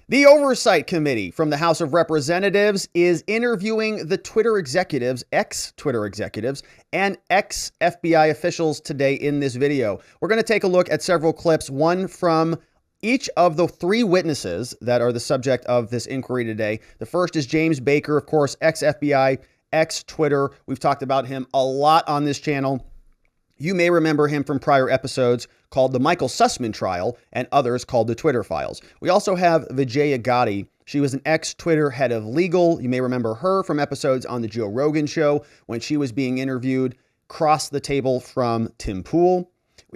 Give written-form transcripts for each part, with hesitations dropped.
The Oversight Committee from the House of Representatives is interviewing the Twitter executives, ex-Twitter executives, and ex-FBI officials today in this video. We're going to take a look at several clips, one from each of the three witnesses that are the subject of this inquiry today. The first is James Baker, of course, ex-FBI, ex-Twitter. We've talked about him a lot on this channel. You may remember him from prior episodes called the Michael Sussman trial and others called the Twitter files. We also have Vijaya Gotti. She was an ex-Twitter head of legal. You may remember her from episodes on the Joe Rogan show when she was being interviewed across the table from Tim Pool.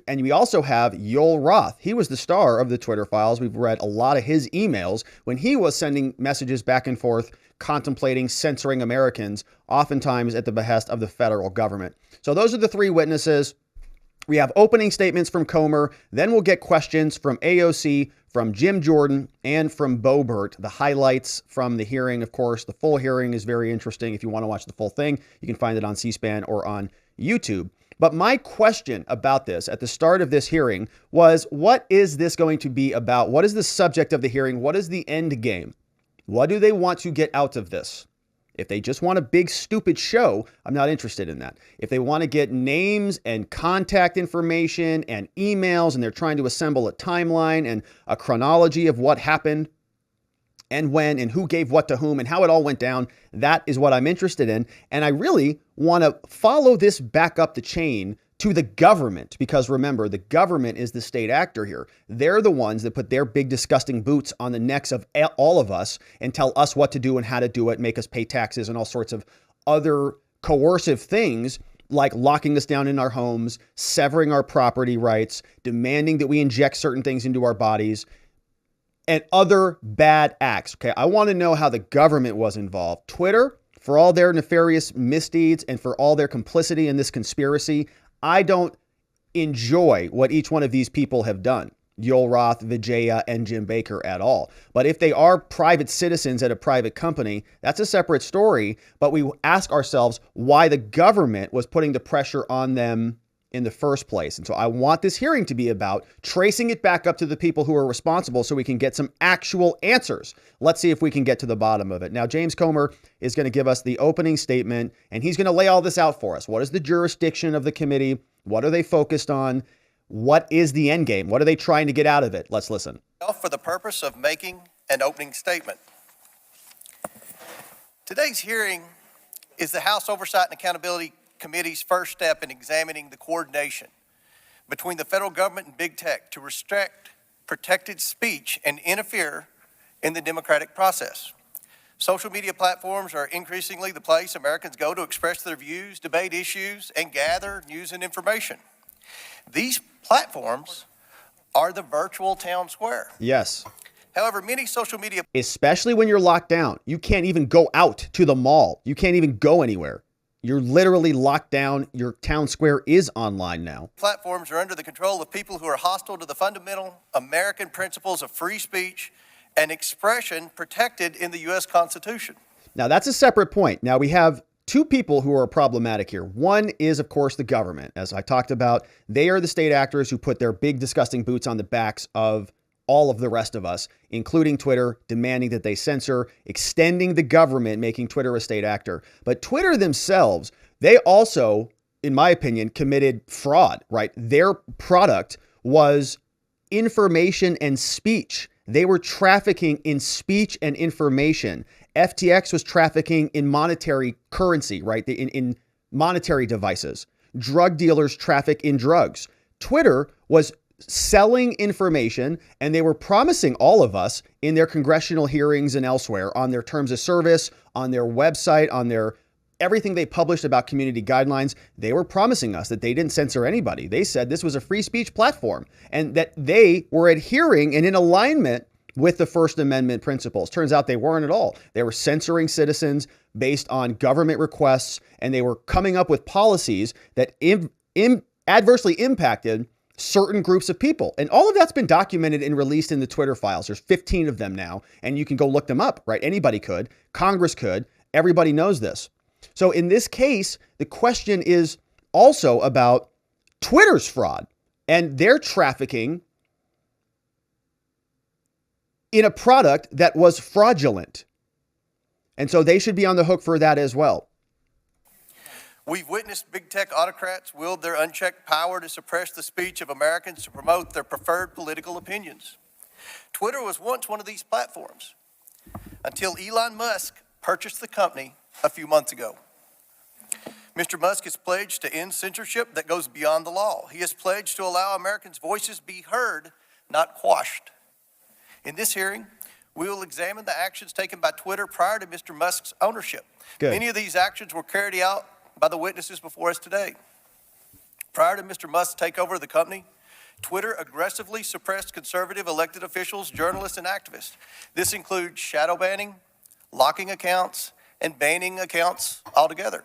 And we also have Yoel Roth. He was the star of the Twitter files. We've read a lot of his emails when he was sending messages back and forth, contemplating censoring Americans, oftentimes at the behest of the federal government. So those are the three witnesses. We have opening statements from Comer. Then we'll get questions from AOC, from Jim Jordan, and from Boebert. The highlights from the hearing, of course, the full hearing is very interesting. If you want to watch the full thing, you can find it on C-SPAN or on YouTube. But my question about this at the start of this hearing was, what is this going to be about? What is the subject of the hearing? What is the end game? What do they want to get out of this? If they just want a big, stupid show, I'm not interested in that. If they want to get names and contact information and emails, and they're trying to assemble a timeline and a chronology of what happened and when and who gave what to whom and how it all went down, that is what I'm interested in. And I really want to follow this back up the chain to the government, because remember, the government is the state actor here. They're the ones that put their big, disgusting boots on the necks of all of us and tell us what to do and how to do it, make us pay taxes and all sorts of other coercive things, like locking us down in our homes, severing our property rights, demanding that we inject certain things into our bodies, and other bad acts. Okay, I want to know how the government was involved. Twitter, for all their nefarious misdeeds and for all their complicity in this conspiracy, I don't enjoy what each one of these people have done, Yoel Roth, Vijaya, and Jim Baker, at all. But if they are private citizens at a private company, that's a separate story. But we ask ourselves why the government was putting the pressure on them in the first place. And so I want this hearing to be about tracing it back up to the people who are responsible so we can get some actual answers. Let's see if we can get to the bottom of it. Now, James Comer is going to give us the opening statement, and he's going to lay all this out for us. What is the jurisdiction of the committee? What are they focused on? What is the end game? What are they trying to get out of it? Let's listen. For the purpose of making an opening statement. Today's hearing is the House Oversight and Accountability Committee's first step in examining the coordination between the federal government and big tech to restrict protected speech and interfere in the democratic process. Social media platforms are increasingly the place Americans go to express their views, debate issues, and gather news and information. These platforms are the virtual town square. Yes. However, many social media, especially when you're locked down, you can't even go out to the mall. You can't even go anywhere. You're literally locked down. Your town square is online now. Platforms are under the control of people who are hostile to the fundamental American principles of free speech and expression protected in the U.S. Constitution. Now, that's a separate point. Now, we have two people who are problematic here. One is, of course, the government. As I talked about, they are the state actors who put their big, disgusting boots on the backs of all of the rest of us, including Twitter, demanding that they censor, extending the government, making Twitter a state actor. But Twitter themselves, they also, in my opinion, committed fraud, right? Their product was information and speech. They were trafficking in speech and information. FTX was trafficking in monetary currency, right? In monetary devices. Drug dealers traffic in drugs. Twitter was selling information, and they were promising all of us in their congressional hearings and elsewhere on their terms of service, on their website, on their everything they published about community guidelines. They were promising us that they didn't censor anybody. They said this was a free speech platform and that they were adhering and in alignment with the First Amendment principles. Turns out they weren't at all. They were censoring citizens based on government requests, and they were coming up with policies that adversely impacted certain groups of people. And all of that's been documented and released in the Twitter files. There's 15 of them now, and you can go look them up, right? Anybody could. Congress could. Everybody knows this. So in this case, the question is also about Twitter's fraud and their trafficking in a product that was fraudulent. And so they should be on the hook for that as well. We've witnessed big tech autocrats wield their unchecked power to suppress the speech of Americans to promote their preferred political opinions. Twitter was once one of these platforms until Elon Musk purchased the company a few months ago. Mr. Musk has pledged to end censorship that goes beyond the law. He has pledged to allow Americans' voices be heard, not quashed. In this hearing, we will examine the actions taken by Twitter prior to Mr. Musk's ownership. Good. Many of these actions were carried out by the witnesses before us today. Prior to Mr. Musk's takeover of the company, Twitter aggressively suppressed conservative elected officials, journalists, and activists. This includes shadow banning, locking accounts, and banning accounts altogether.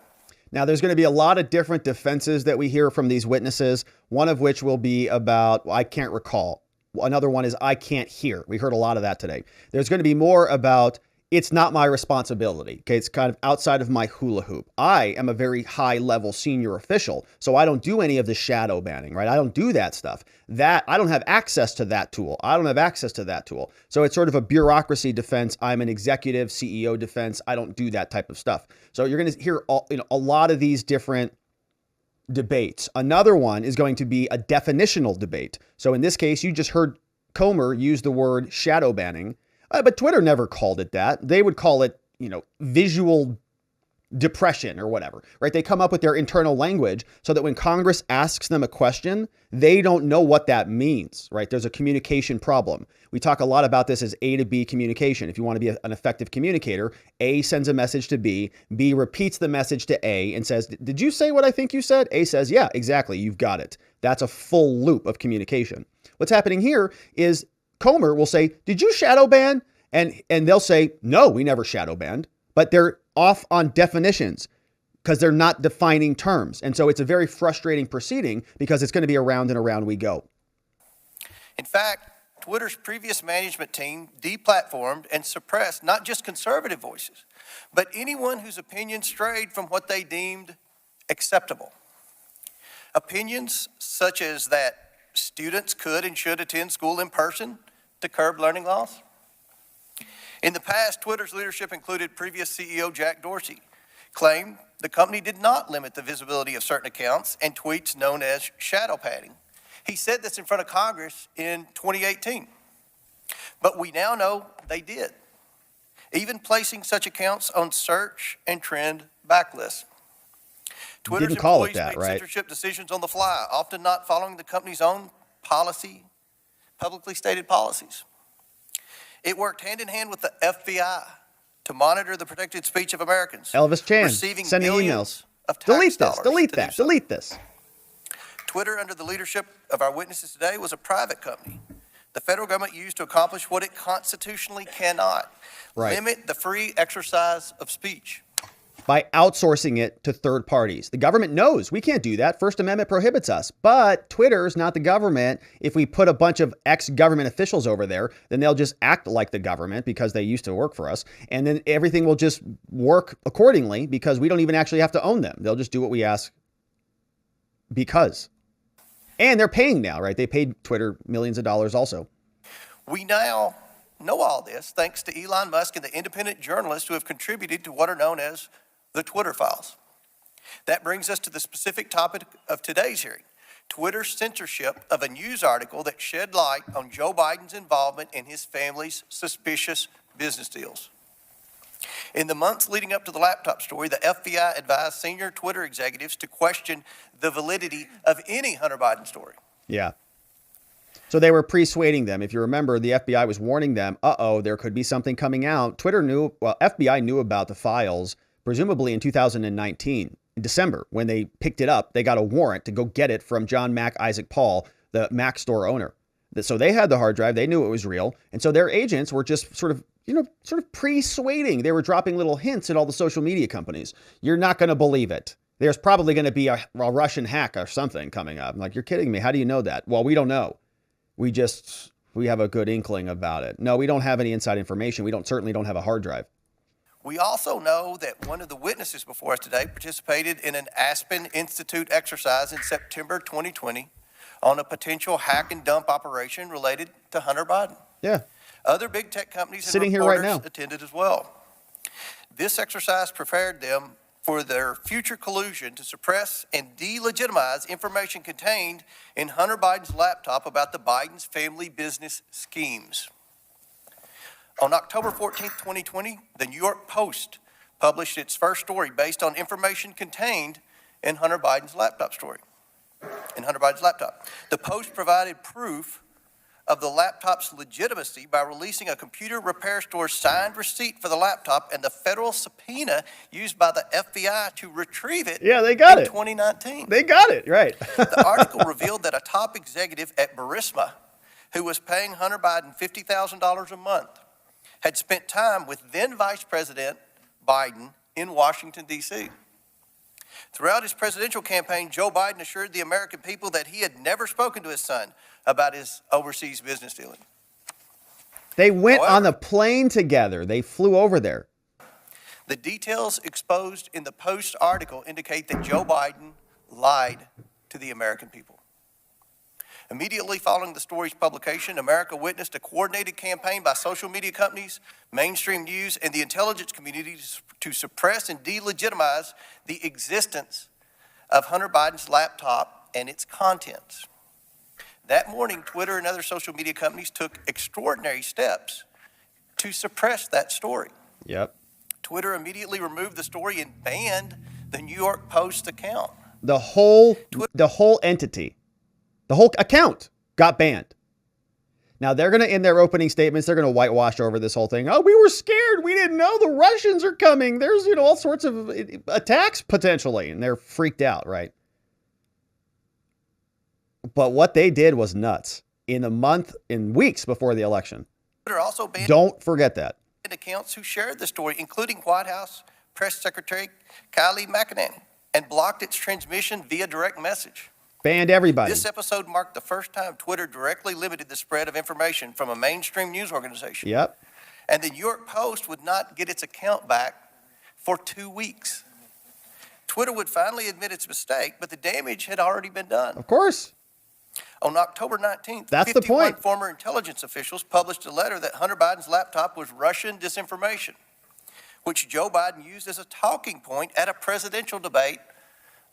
Now, there's going to be a lot of different defenses that we hear from these witnesses, one of which will be about, well, I can't recall. Another one is, I can't hear. We heard a lot of that today. There's going to be more about, it's not my responsibility. Okay, it's kind of outside of my hula hoop. I am a very high level senior official, so I don't do any of the shadow banning, right? I don't do that stuff. That I don't have access to that tool. I don't have access to that tool. So it's sort of a bureaucracy defense. I'm an executive CEO defense. I don't do that type of stuff. So you're going to hear a lot of these different debates. Another one is going to be a definitional debate. So in this case, you just heard Comer use the word shadow banning. But Twitter never called it that. They would call it, visual depression or whatever, right? They come up with their internal language so that when Congress asks them a question, they don't know what that means, right? There's a communication problem. We talk a lot about this as A to B communication. If you want to be an effective communicator, A sends a message to B repeats the message to A and says, did you say what I think you said? A says, yeah, exactly. You've got it. That's a full loop of communication. What's happening here is Comer will say, did you shadow ban? And they'll say, no, we never shadow banned, but they're off on definitions because they're not defining terms. And so it's a very frustrating proceeding because it's going to be around and around we go. In fact, Twitter's previous management team deplatformed and suppressed not just conservative voices, but anyone whose opinion strayed from what they deemed acceptable. Opinions such as that students could and should attend school in person to curb learning loss. In the past, Twitter's leadership included previous CEO Jack Dorsey, claimed the company did not limit the visibility of certain accounts and tweets known as shadow banning. He said this in front of Congress in 2018. But we now know they did, even placing such accounts on search and trend backlists. Twitter's didn't call it employees that, make right? censorship decisions on the fly, often not following the company's own publicly stated policies. It worked hand in hand with the FBI to monitor the protected speech of Americans. Elvis Chan, receiving sending millions emails. Of tax Delete this, dollars delete to do that, so. delete this. Twitter, under the leadership of our witnesses today, was a private company the federal government used to accomplish what it constitutionally cannot, limit the free exercise of speech. By outsourcing it to third parties. The government knows we can't do that. First Amendment prohibits us. But Twitter's not the government. If we put a bunch of ex-government officials over there, then they'll just act like the government because they used to work for us. And then everything will just work accordingly because we don't even actually have to own them. They'll just do what we ask because. And they're paying now, right? They paid Twitter millions of dollars also. We now know all this thanks to Elon Musk and the independent journalists who have contributed to what are known as the Twitter files. That brings us to the specific topic of today's hearing, Twitter's censorship of a news article that shed light on Joe Biden's involvement in his family's suspicious business deals. In the months leading up to the laptop story, the FBI advised senior Twitter executives to question the validity of any Hunter Biden story. Yeah. So they were persuading them. If you remember, the FBI was warning them, there could be something coming out. FBI knew about the files presumably in 2019, in December, when they picked it up. They got a warrant to go get it from John Mac Isaac Paul, the Mac store owner. So they had the hard drive. They knew it was real. And so their agents were just sort of persuading. They were dropping little hints at all the social media companies. You're not going to believe it. There's probably going to be a Russian hack or something coming up. I'm like, you're kidding me. How do you know that? Well, we don't know. We have a good inkling about it. No, we don't have any inside information. We certainly don't have a hard drive. We also know that one of the witnesses before us today participated in an Aspen Institute exercise in September 2020 on a potential hack and dump operation related to Hunter Biden. Yeah. Other big tech companies and Sitting here right reporters now. attended as well. This exercise prepared them for their future collusion to suppress and delegitimize information contained in Hunter Biden's laptop about the Biden's family business schemes. On October 14, 2020, the New York Post published its first story based on information contained in Hunter Biden's laptop story. The Post provided proof of the laptop's legitimacy by releasing a computer repair store's signed receipt for the laptop and the federal subpoena used by the FBI to retrieve it. Yeah, they got in it. 2019. They got it, right. The article revealed that a top executive at Burisma, who was paying Hunter Biden $50,000 a month, had spent time with then Vice President Biden in Washington, D.C. Throughout his presidential campaign, Joe Biden assured the American people that he had never spoken to his son about his overseas business dealing. They went on a plane together. They flew over there. The details exposed in the Post article indicate that Joe Biden lied to the American people. Immediately following the story's publication, America witnessed a coordinated campaign by social media companies, mainstream news, and the intelligence community to suppress and delegitimize the existence of Hunter Biden's laptop and its contents. That morning, Twitter and other social media companies took extraordinary steps to suppress that story. Yep. Twitter immediately removed the story and banned the New York Post account. The whole entity, the whole account got banned. Now they're going to, in their opening statements, they're going to whitewash over this whole thing. Oh, we were scared. We didn't know the Russians are coming. There's, all sorts of attacks potentially. And they're freaked out, right? But what they did was nuts in weeks before the election. Twitter also banned Don't forget that. accounts who shared the story, including White House Press Secretary Kylie McEnany, and blocked its transmission via direct message. Banned everybody. This episode marked the first time Twitter directly limited the spread of information from a mainstream news organization. Yep. And the New York Post would not get its account back for 2 weeks. Twitter would finally admit its mistake, but the damage had already been done. Of course. On October 19th, That's the 51 point. former intelligence officials published a letter that Hunter Biden's laptop was Russian disinformation, which Joe Biden used as a talking point at a presidential debate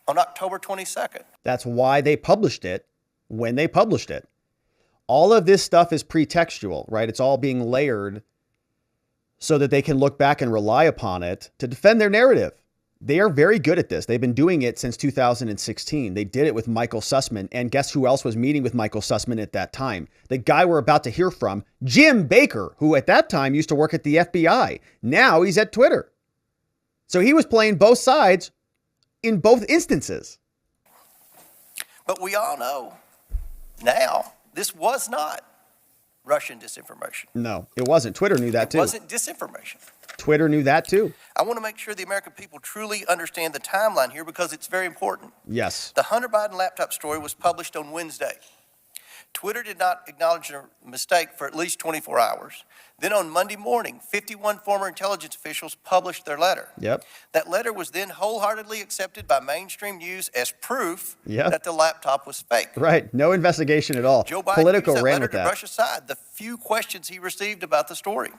on October 22nd. That's why they published it when they published it. All of this stuff is pretextual, right? It's all being layered so that they can look back and rely upon it to defend their narrative. They are very good at this. They've been doing it since 2016. They did it with Michael Sussman. And guess who else was meeting with Michael Sussman at that time? The guy we're about to hear from, Jim Baker, who at that time used to work at the FBI. Now he's at Twitter. So he was playing both sides in both instances. But we all know now this was not Russian disinformation. No, it wasn't. Twitter knew that too. It wasn't disinformation. Twitter knew that too. I want to make sure the American people truly understand the timeline here because it's very important. Yes. The Hunter Biden laptop story was published on Wednesday. Twitter did not acknowledge a mistake for at least 24 hours. Then on Monday morning, 51 former intelligence officials published their letter. Yep. That letter was then wholeheartedly accepted by mainstream news as proof Yep. that the laptop was fake. Right. No investigation at all. Joe Biden Politico used that ran letter with to that. brush aside the few questions he received about the story.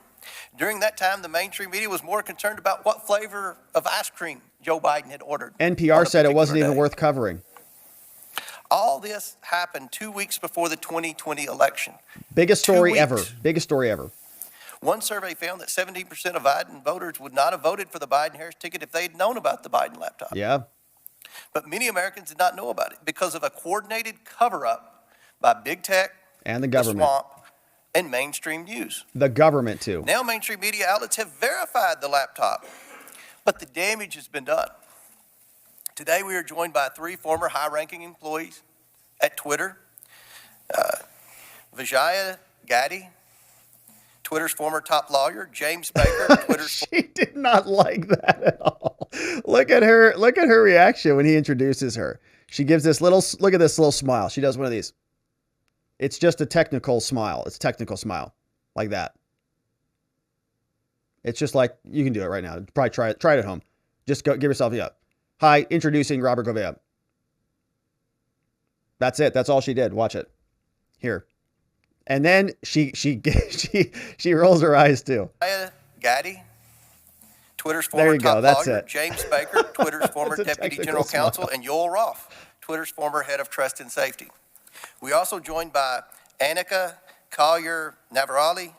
During that time, the mainstream media was more concerned about what flavor of ice cream Joe Biden had ordered. NPR said it wasn't even day. worth covering. All this happened 2 weeks before the 2020 election. Biggest 2 story weeks. ever. Biggest story ever. One survey found that 17% of Biden voters would not have voted for the Biden-Harris ticket if they had known about the Biden laptop. Yeah. But many Americans did not know about it because of a coordinated cover-up by big tech, And the the government. swamp, and mainstream news. The government too. Now mainstream media outlets have verified the laptop, but the damage has been done. Today we are joined by 3 former high-ranking employees at Twitter. Vijaya Gaddy, Twitter's former top lawyer, James Baker, Twitter's She did not like that at all. Look at her reaction when he introduces her. She gives this look at this little smile. She does one of these. It's just a technical smile. It's a technical smile like that. It's just like, you can do it right now. Probably try it at home. Just go give yourself a up. Hi, introducing Robert Govea. That's it. That's all she did. Watch it. Here. And then she rolls her eyes too. Gaddy, Twitter's There former you go. top That's lawyer, it. James Baker, Twitter's former That's a deputy technical general counsel, smile. and Yoel Roth, Twitter's former head of trust and safety. We also joined by Annika Collier-Navaroli.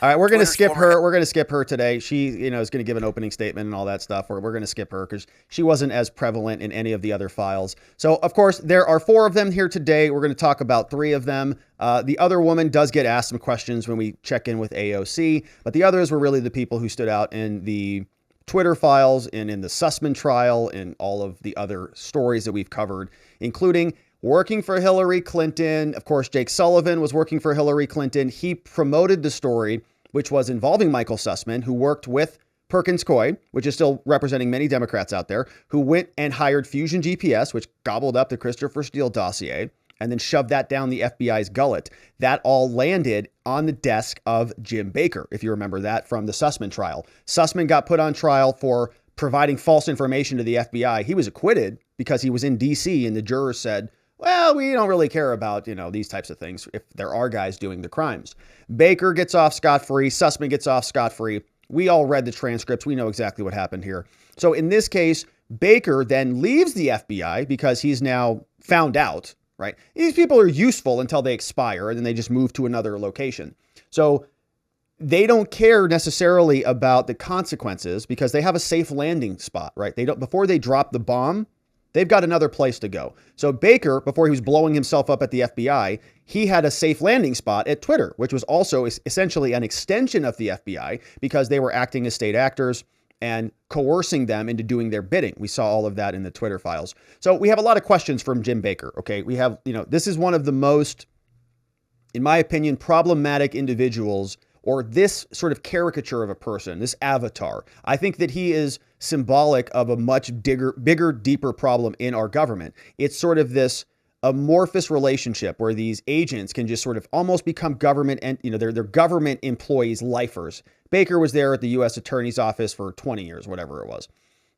All right, we're going to Twitter's skip former her. We're going to skip her today. She, is going to give an opening statement and all that stuff. We're going to skip her because she wasn't as prevalent in any of the other files. So, of course, there are 4 of them here today. We're going to talk about 3 of them. The other woman does get asked some questions when we check in with AOC, but the others were really the people who stood out in the Twitter files and in the Sussman trial and all of the other stories that we've covered, including working for Hillary Clinton. Of course, Jake Sullivan was working for Hillary Clinton. He promoted the story, which was involving Michael Sussman, who worked with Perkins Coie, which is still representing many Democrats out there, who went and hired Fusion GPS, which gobbled up the Christopher Steele dossier, and then shoved that down the FBI's gullet. That all landed on the desk of Jim Baker, if you remember that from the Sussman trial. Sussman got put on trial for providing false information to the FBI. He was acquitted because he was in D.C. and the jurors said, well, we don't really care about, these types of things if there are guys doing the crimes. Baker gets off scot-free. Sussman gets off scot-free. We all read the transcripts. We know exactly what happened here. So in this case, Baker then leaves the FBI because he's now found out, right? These people are useful until they expire and then they just move to another location. So they don't care necessarily about the consequences because they have a safe landing spot, right? Before they drop the bomb, they've got another place to go. So Baker, before he was blowing himself up at the FBI, he had a safe landing spot at Twitter, which was also essentially an extension of the FBI because they were acting as state actors and coercing them into doing their bidding. We saw all of that in the Twitter files. So we have a lot of questions from Jim Baker. Okay, we have, this is one of the most, in my opinion, problematic individuals, or this sort of caricature of a person, this avatar. I think that he is symbolic of a much bigger, deeper problem in our government. It's sort of this amorphous relationship where these agents can just sort of almost become government, and they're government employees, lifers. Baker was there at the U.S. Attorney's Office for 20 years, whatever it was.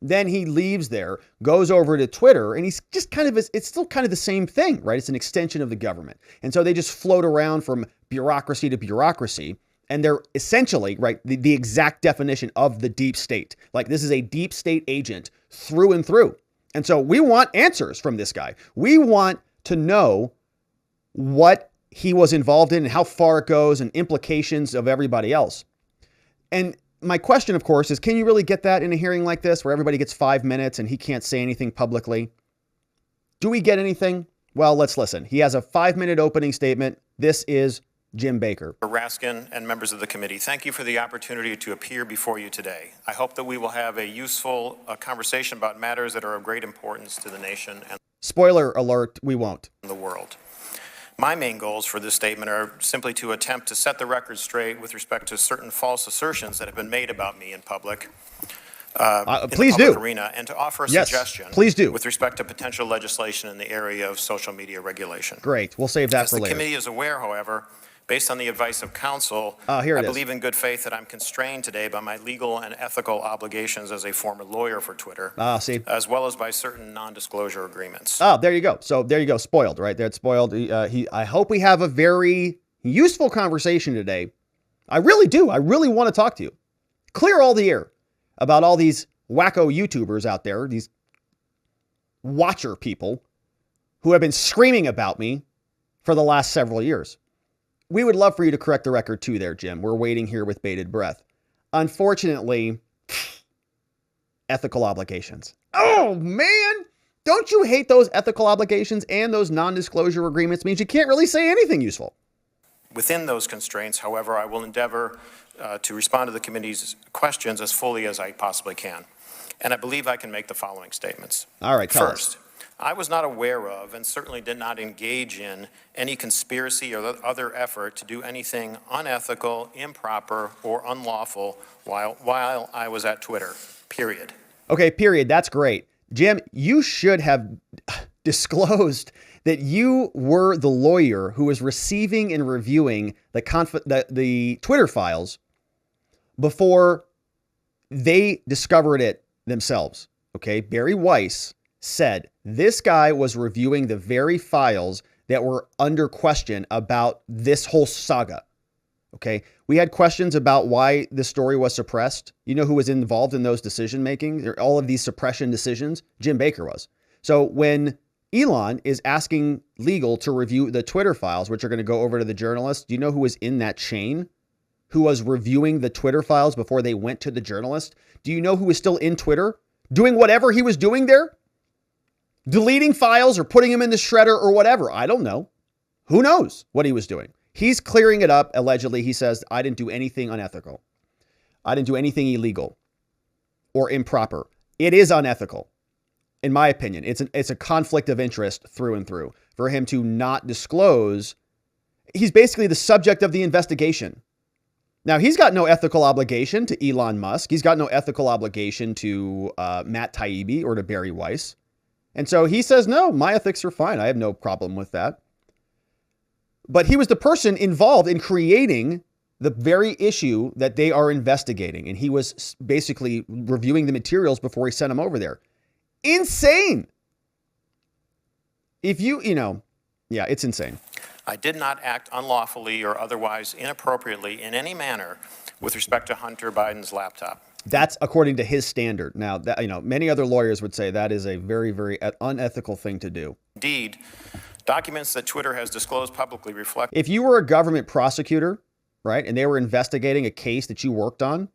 Then he leaves there, goes over to Twitter, and he's just it's still kind of the same thing, right? It's an extension of the government. And so they just float around from bureaucracy to bureaucracy. And they're essentially, right, the exact definition of the deep state. Like, this is a deep state agent through and through. And so we want answers from this guy. We want to know what he was involved in and how far it goes and implications of everybody else. And my question, of course, is can you really get that in a hearing like this where everybody gets 5 minutes and he can't say anything publicly? Do we get anything? Well, let's listen. He has a 5-minute opening statement. This is Jim Baker. Raskin and members of the committee, thank you for the opportunity to appear before you today. I hope that we will have a useful conversation about matters that are of great importance to the nation and spoiler alert, we won't. The world. My main goals for this statement are simply to attempt to set the record straight with respect to certain false assertions that have been made about me in public. Please do. Arena, and to offer a yes, suggestion please do. With respect to potential legislation in the area of social media regulation. Great. We'll save that for later. The committee is aware, however, based on the advice of counsel, I believe in good faith that I'm constrained today by my legal and ethical obligations as a former lawyer for Twitter, as well as by certain non-disclosure agreements. There you go. So there you go. Spoiled, right? That's spoiled. I hope we have a very useful conversation today. I really do. I really want to talk to you. Clear all the air about all these wacko YouTubers out there, these watcher people who have been screaming about me for the last several years. We would love for you to correct the record too there, Jim. We're waiting here with bated breath. Unfortunately, ethical obligations. Oh, man. Don't you hate those ethical obligations and those non-disclosure agreements? Means you can't really say anything useful. Within those constraints, however, I will endeavor to respond to the committee's questions as fully as I possibly can. And I believe I can make the following statements. All right, tell us. First, I was not aware of and certainly did not engage in any conspiracy or other effort to do anything unethical, improper, or unlawful while I was at Twitter, period. Okay, period. That's great. Jim, you should have disclosed that you were the lawyer who was receiving and reviewing the Twitter files before they discovered it themselves. Okay, Barry Weiss said this guy was reviewing the very files that were under question about this whole saga. Okay. We had questions about why the story was suppressed. You know who was involved in those decision making, all of these suppression decisions? Jim Baker was. So when Elon is asking legal to review the Twitter files, which are going to go over to the journalist, do you know who was in that chain? Who was reviewing the Twitter files before they went to the journalist? Do you know who was still in Twitter doing whatever he was doing there? Deleting files or putting them in the shredder or whatever. I don't know. Who knows what he was doing? He's clearing it up. Allegedly, he says, I didn't do anything unethical. I didn't do anything illegal or improper. It is unethical. In my opinion, it's a conflict of interest through and through for him to not disclose. He's basically the subject of the investigation. Now, he's got no ethical obligation to Elon Musk. He's got no ethical obligation to Matt Taibbi or to Barry Weiss. And so he says, no, my ethics are fine. I have no problem with that. But he was the person involved in creating the very issue that they are investigating. And he was basically reviewing the materials before he sent them over there. Insane. If yeah, it's insane. I did not act unlawfully or otherwise inappropriately in any manner with respect to Hunter Biden's laptop. That's according to his standard. Now, that, many other lawyers would say that is a very, very unethical thing to do. Indeed, documents that Twitter has disclosed publicly reflect. If you were a government prosecutor, right, and they were investigating a case that you worked on,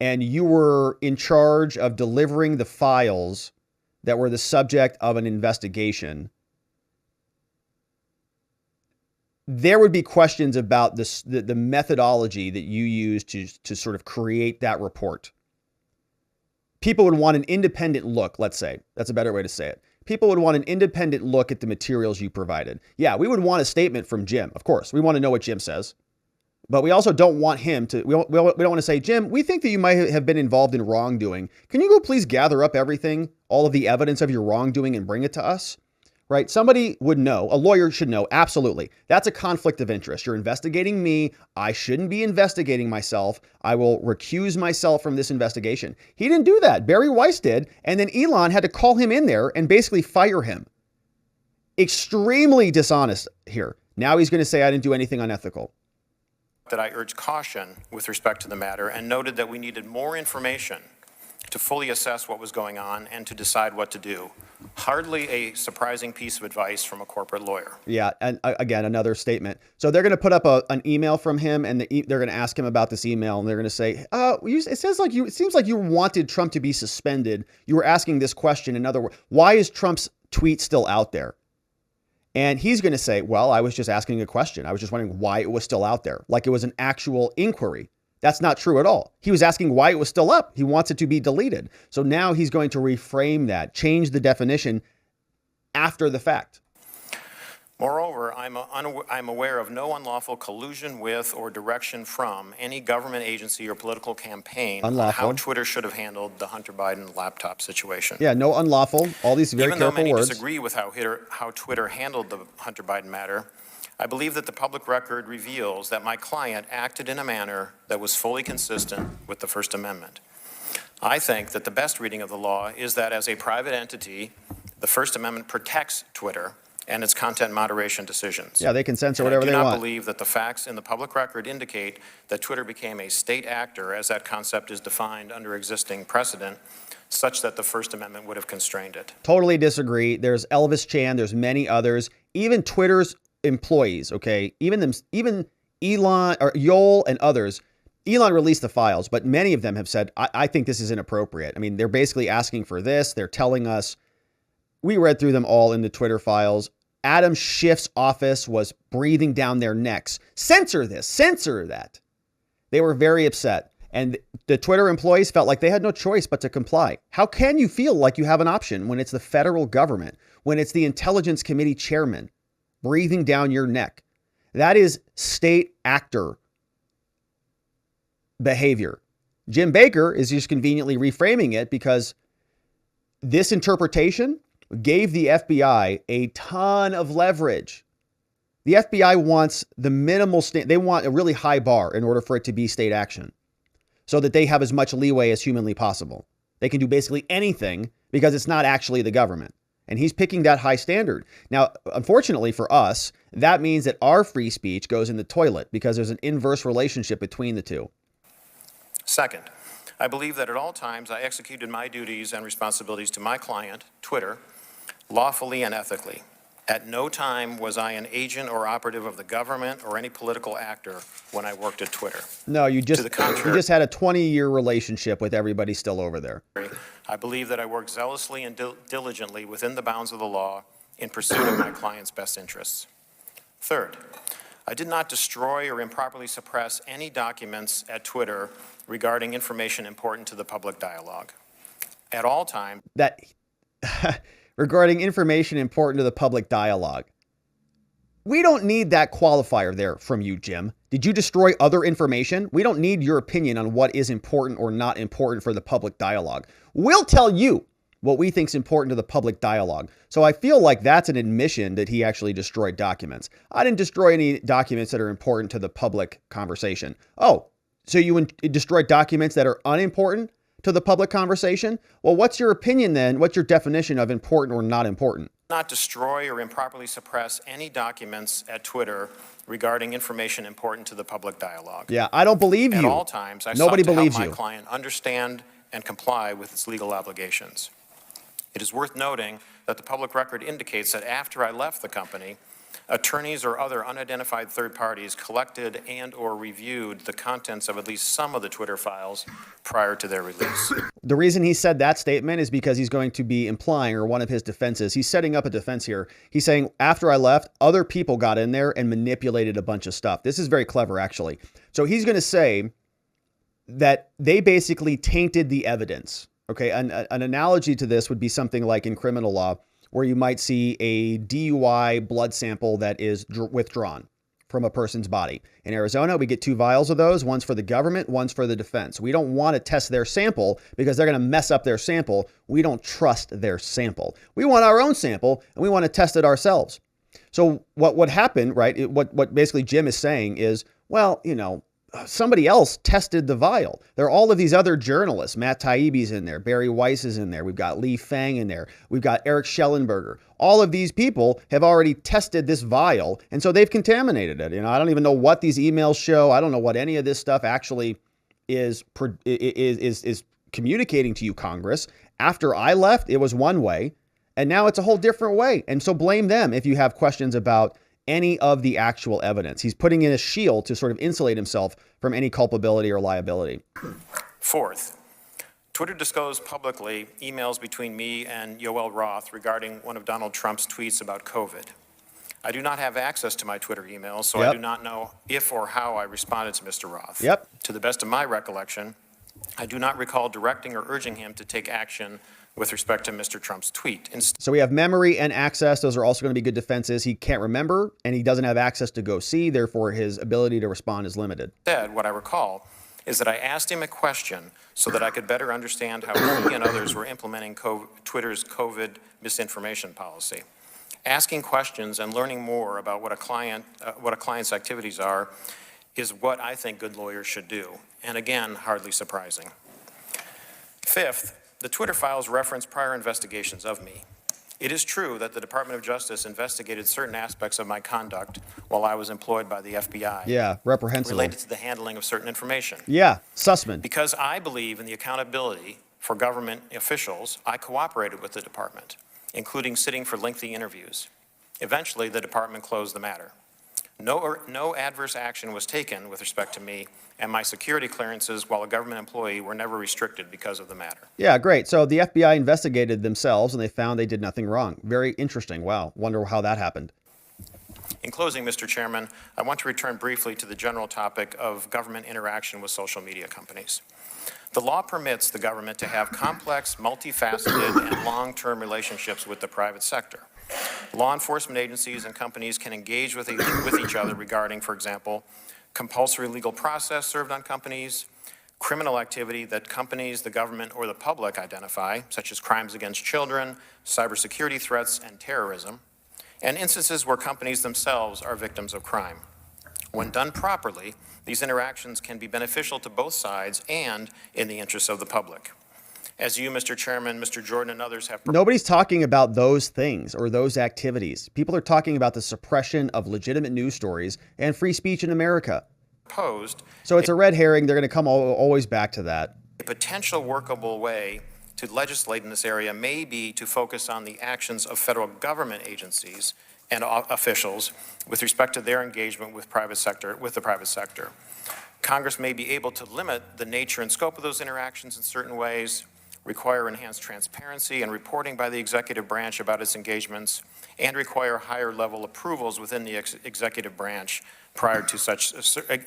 and you were in charge of delivering the files that were the subject of an investigation, there would be questions about the methodology that you used to sort of create that report. People would want an independent look, let's say. That's a better way to say it. People would want an independent look at the materials you provided. Yeah, we would want a statement from Jim, of course. We want to know what Jim says. But we also don't want him to, we don't want to say, Jim, we think that you might have been involved in wrongdoing. Can you go please gather up everything, all of the evidence of your wrongdoing and bring it to us? Right? Somebody would know, a lawyer should know, absolutely. That's a conflict of interest. You're investigating me. I shouldn't be investigating myself. I will recuse myself from this investigation. He didn't do that. Barry Weiss did. And then Elon had to call him in there and basically fire him. Extremely dishonest here. Now he's going to say, I didn't do anything unethical. That I urged caution with respect to the matter and noted that we needed more information to fully assess what was going on and to decide what to do. Hardly a surprising piece of advice from a corporate lawyer. Yeah, and again, another statement. So they're going to put up an email from him, and they're going to ask him about this email, and they're going to say, it seems like you wanted Trump to be suspended. You were asking this question. In other words, why is Trump's tweet still out there? And he's going to say, well, I was just asking a question. I was just wondering why it was still out there, like it was an actual inquiry. That's not true at all. He was asking why it was still up. He wants it to be deleted. So now he's going to reframe that, change the definition after the fact. Moreover, I'm aware of no unlawful collusion with or direction from any government agency or political campaign on how Twitter should have handled the Hunter Biden laptop situation. Yeah, no unlawful. All these very careful words. Even though many disagree with how Twitter handled the Hunter Biden matter, I believe that the public record reveals that my client acted in a manner that was fully consistent with the First Amendment. I think that the best reading of the law is that as a private entity, the First Amendment protects Twitter and its content moderation decisions. Yeah, they can censor whatever they want. I do not believe that the facts in the public record indicate that Twitter became a state actor, as that concept is defined under existing precedent, such that the First Amendment would have constrained it. Totally disagree. There's Elvis Chan, there's many others, even Twitter's employees, okay? Even Elon or Yoel and others. Elon released the files, but many of them have said, I think this is inappropriate. I mean, they're basically asking for this. They're telling us, we read through them all in the Twitter files. Adam Schiff's office was breathing down their necks. Censor this, censor that. They were very upset. And the Twitter employees felt like they had no choice but to comply. How can you feel like you have an option when it's the federal government, when it's the Intelligence Committee chairman breathing down your neck? That is state actor behavior. Jim Baker is just conveniently reframing it because this interpretation gave the FBI a ton of leverage. The FBI wants the minimal they want a really high bar in order for it to be state action so that they have as much leeway as humanly possible. They can do basically anything because it's not actually the government. And he's picking that high standard. Now, unfortunately for us, that means that our free speech goes in the toilet because there's an inverse relationship between the two. Second, I believe that at all times I executed my duties and responsibilities to my client, Twitter, lawfully and ethically. At no time was I an agent or operative of the government or any political actor when I worked at Twitter. No, you To the contrary, just had a 20-year relationship with everybody still over there. I believe that I worked zealously and diligently within the bounds of the law in pursuit of my client's best interests. Third, I did not destroy or improperly suppress any documents at Twitter regarding information important to the public dialogue. At all times, That regarding information important to the public dialogue. We don't need that qualifier there from you, Jim. Did you destroy other information? We don't need your opinion on what is important or not important for the public dialogue. We'll tell you what we think is important to the public dialogue. So I feel like that's an admission that he actually destroyed documents. I didn't destroy any documents that are important to the public conversation. Oh, so you destroyed documents that are unimportant to the public conversation? Well, what's your opinion then? What's your definition of important or not important? not destroy or improperly suppress any documents at Twitter regarding information important to the public dialogue. Yeah, I don't believe you. At all times, I Nobody sought to believes help you. my client understand and comply with its legal obligations. It is worth noting that the public record indicates that after I left the company, attorneys or other unidentified third parties collected and or reviewed the contents of at least some of the Twitter files prior to their release. The reason he said that statement is because he's going to be implying, or one of his defenses, he's setting up a defense here. He's saying, after I left, other people got in there and manipulated a bunch of stuff. This is very clever, actually. So he's going to say that they basically tainted the evidence. Okay, an analogy to this would be something like in criminal law, where you might see a DUI blood sample that is withdrawn from a person's body. In Arizona, we get 2 vials of those. One's for the government, one's for the defense. We don't want to test their sample because they're going to mess up their sample. We don't trust their sample. We want our own sample and we want to test it ourselves. So what happened, right? What basically Jim is saying is, well, you know, somebody else tested the vial. There are all of these other journalists. Matt Taibbi's in there. Barry Weiss is in there. We've got Lee Fang in there. We've got Eric Schellenberger. All of these people have already tested this vial, and so they've contaminated it. You know, I don't even know what these emails show. I don't know what any of this stuff actually is communicating to you, Congress. After I left, it was one way, and now it's a whole different way. And so blame them if you have questions about any of the actual evidence. He's putting in a shield to sort of insulate himself from any culpability or liability. Fourth, Twitter disclosed publicly emails between me and Yoel Roth regarding one of Donald Trump's tweets about COVID. I do not have access to my Twitter emails, so I do not know if or how I responded to Mr. Roth. To the best of my recollection, I do not recall directing or urging him to take action with respect to Mr. Trump's tweet. So we have memory and access. Those are also going to be good defenses. He can't remember, and he doesn't have access to go see. Therefore, his ability to respond is limited. What I recall is that I asked him a question so that I could better understand how he and others were implementing Twitter's COVID misinformation policy. Asking questions and learning more about what a client's activities are is what I think good lawyers should do. And again, hardly surprising. Fifth, the Twitter files reference prior investigations of me. It is true that the Department of Justice investigated certain aspects of my conduct while I was employed by the FBI. Yeah, reprehensible. Related to the handling of certain information. Yeah, Sussman. Because I believe in the accountability for government officials, I cooperated with the department, including sitting for lengthy interviews. Eventually, the department closed the matter. No adverse action was taken with respect to me, and my security clearances while a government employee were never restricted because of the matter. Yeah, great. So the FBI investigated themselves and they found they did nothing wrong. Very interesting. Wow. Wonder how that happened. In closing, Mr. Chairman, I want to return briefly to the general topic of government interaction with social media companies. The law permits the government to have complex, multifaceted, and long-term relationships with the private sector. Law enforcement agencies and companies can engage with each other regarding, for example, compulsory legal process served on companies, criminal activity that companies, the government, or the public identify, such as crimes against children, cybersecurity threats, and terrorism, and instances where companies themselves are victims of crime. When done properly, these interactions can be beneficial to both sides and in the interests of the public. As you, Mr. Chairman, Mr. Jordan, and others have Nobody's talking about those things or those activities. People are talking about the suppression of legitimate news stories and free speech in America. proposed, So it's a red herring. They're going to come always back to that. a potential workable way to legislate in this area may be to focus on the actions of federal government agencies and officials with respect to their engagement with the private sector. Congress may be able to limit the nature and scope of those interactions in certain ways, require enhanced transparency and reporting by the executive branch about its engagements, and require higher level approvals within the executive branch prior to such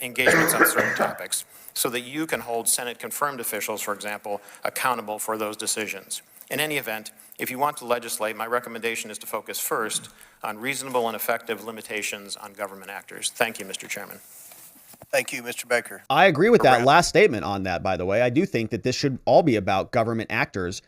engagements on certain topics, so that you can hold Senate-confirmed officials, for example, accountable for those decisions. In any event, if you want to legislate, my recommendation is to focus first on reasonable and effective limitations on government actors. Thank you, Mr. Chairman. Thank you, Mr. Baker. I agree with that last statement on that, by the way. I do think that this should all be about government actors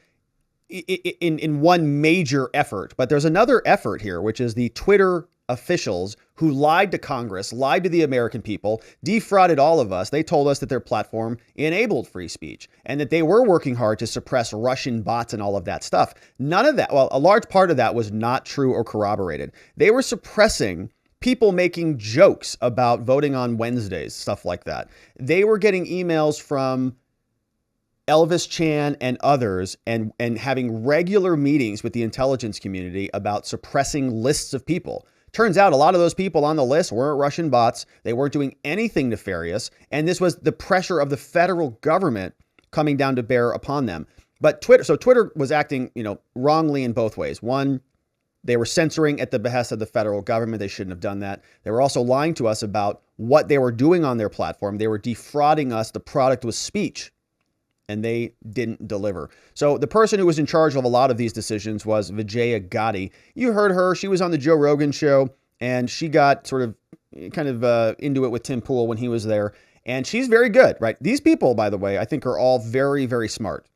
in one major effort. But there's another effort here, which is the Twitter officials who lied to Congress, lied to the American people, defrauded all of us. They told us that their platform enabled free speech and that they were working hard to suppress Russian bots and all of that stuff. None of that, well, a large part of that was not true or corroborated. They were suppressing people making jokes about voting on Wednesdays, stuff like that. They were getting emails from Elvis Chan and others and having regular meetings with the intelligence community about suppressing lists of people. Turns out a lot of those people on the list weren't Russian bots. They weren't doing anything nefarious. And this was the pressure of the federal government coming down to bear upon them. But Twitter was acting, wrongly in both ways. One, they were censoring at the behest of the federal government. They shouldn't have done that. They were also lying to us about what they were doing on their platform. They were defrauding us. The product was speech, and they didn't deliver. So the person who was in charge of a lot of these decisions was Vijaya Gotti. You heard her. She was on the Joe Rogan show, and she got kind of into it with Tim Pool when he was there. And she's very good, right? These people, by the way, I think are all very, very smart.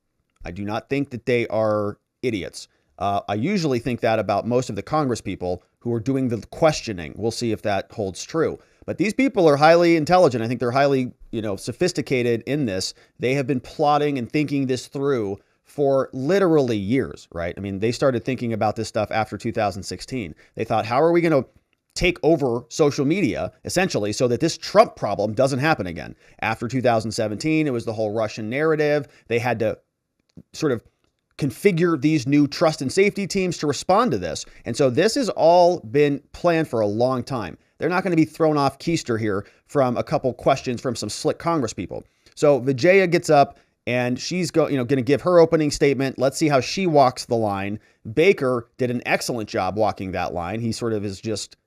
I do not think that they are idiots. I usually think that about most of the Congress people who are doing the questioning. We'll see if that holds true. But these people are highly intelligent. I think they're highly, sophisticated in this. They have been plotting and thinking this through for literally years, right? I mean, they started thinking about this stuff after 2016. They thought, how are we going to take over social media, essentially, so that this Trump problem doesn't happen again? After 2017, it was the whole Russian narrative. They had to sort of configure these new trust and safety teams to respond to this. And so this has all been planned for a long time. They're not going to be thrown off keister here from a couple questions from some slick Congress people. So Vijaya gets up and she's going to give her opening statement. Let's see how she walks the line. Baker did an excellent job walking that line. He sort of is just,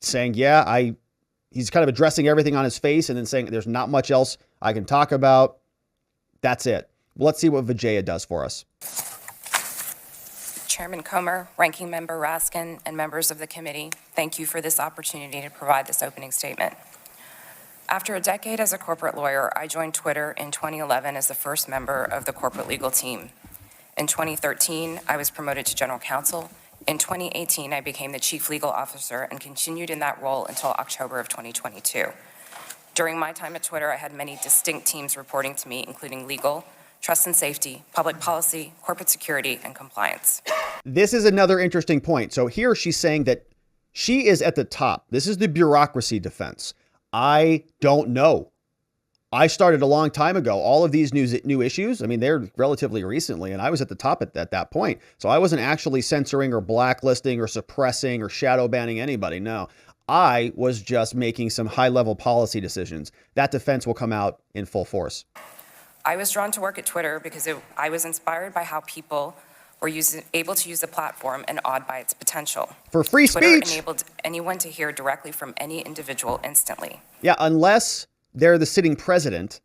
saying, he's kind of addressing everything on his face and then saying there's not much else I can talk about. That's it. Let's see what Vijaya does for us. Chairman Comer, Ranking Member Raskin, and members of the committee, thank you for this opportunity to provide this opening statement. After a decade as a corporate lawyer, I joined Twitter in 2011 as the first member of the corporate legal team. In 2013, I was promoted to general counsel. In 2018, I became the chief legal officer and continued in that role until October of 2022. During my time at Twitter, I had many distinct teams reporting to me, including legal, trust and safety, public policy, corporate security, and compliance. This is another interesting point. So here she's saying that she is at the top. This is the bureaucracy defense. I don't know. I started a long time ago. All of these new issues, I mean, they're relatively recently, and I was at the top at that point. So I wasn't actually censoring or blacklisting or suppressing or shadow banning anybody. No, I was just making some high-level policy decisions. That defense will come out in full force. I was drawn to work at Twitter because I was inspired by how people were able to use the platform and awed by its potential. For free Twitter speech. enabled anyone to hear directly from any individual instantly. Yeah, unless they're the sitting president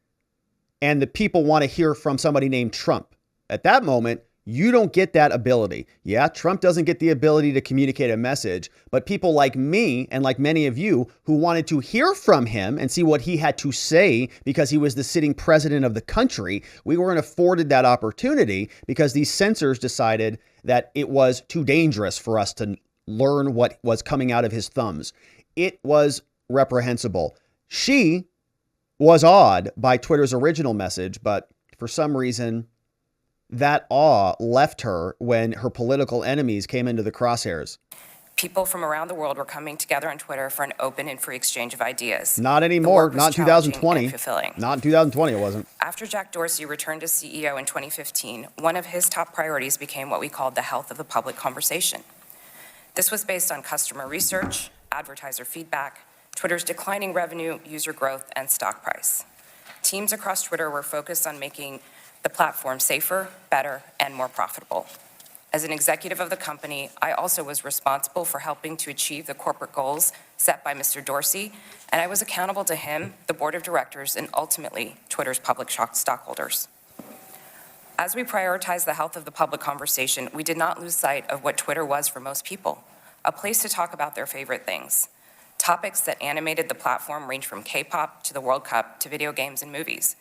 and the people want to hear from somebody named Trump. At that moment, you don't get that ability. Yeah, Trump doesn't get the ability to communicate a message, but people like me and like many of you who wanted to hear from him and see what he had to say because he was the sitting president of the country, we weren't afforded that opportunity because these censors decided that it was too dangerous for us to learn what was coming out of his thumbs. It was reprehensible. She was awed by Twitter's original message, but for some reason, that awe left her when her political enemies came into the crosshairs. People from around the world were coming together on Twitter for an open and free exchange of ideas. Not The anymore. work was Not in challenging 2020. and fulfilling. Not in 2020, it wasn't. After Jack Dorsey returned as CEO in 2015, one of his top priorities became what we called the health of the public conversation. This was based on customer research, advertiser feedback, Twitter's declining revenue, user growth, and stock price. Teams across Twitter were focused on making the platform safer, better, and more profitable. As an executive of the company, I also was responsible for helping to achieve the corporate goals set by Mr. Dorsey, and I was accountable to him, the board of directors, and ultimately Twitter's public stockholders. As we prioritized the health of the public conversation, we did not lose sight of what Twitter was for most people, a place to talk about their favorite things. Topics that animated the platform range from K-pop to the World Cup to video games and movies.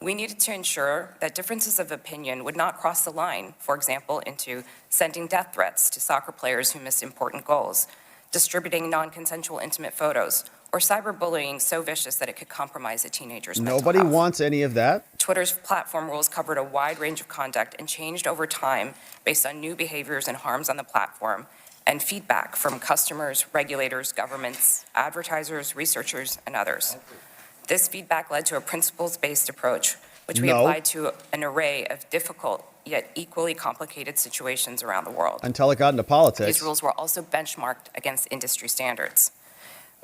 We needed to ensure that differences of opinion would not cross the line, for example, into sending death threats to soccer players who missed important goals, distributing non-consensual intimate photos, or cyberbullying so vicious that it could compromise a teenager's mental Nobody health. wants any of that. Twitter's platform rules covered a wide range of conduct and changed over time based on new behaviors and harms on the platform and feedback from customers, regulators, governments, advertisers, researchers, and others. This feedback led to a principles-based approach, which we applied to an array of difficult yet equally complicated situations around the world. Until it got into politics. These rules were also benchmarked against industry standards.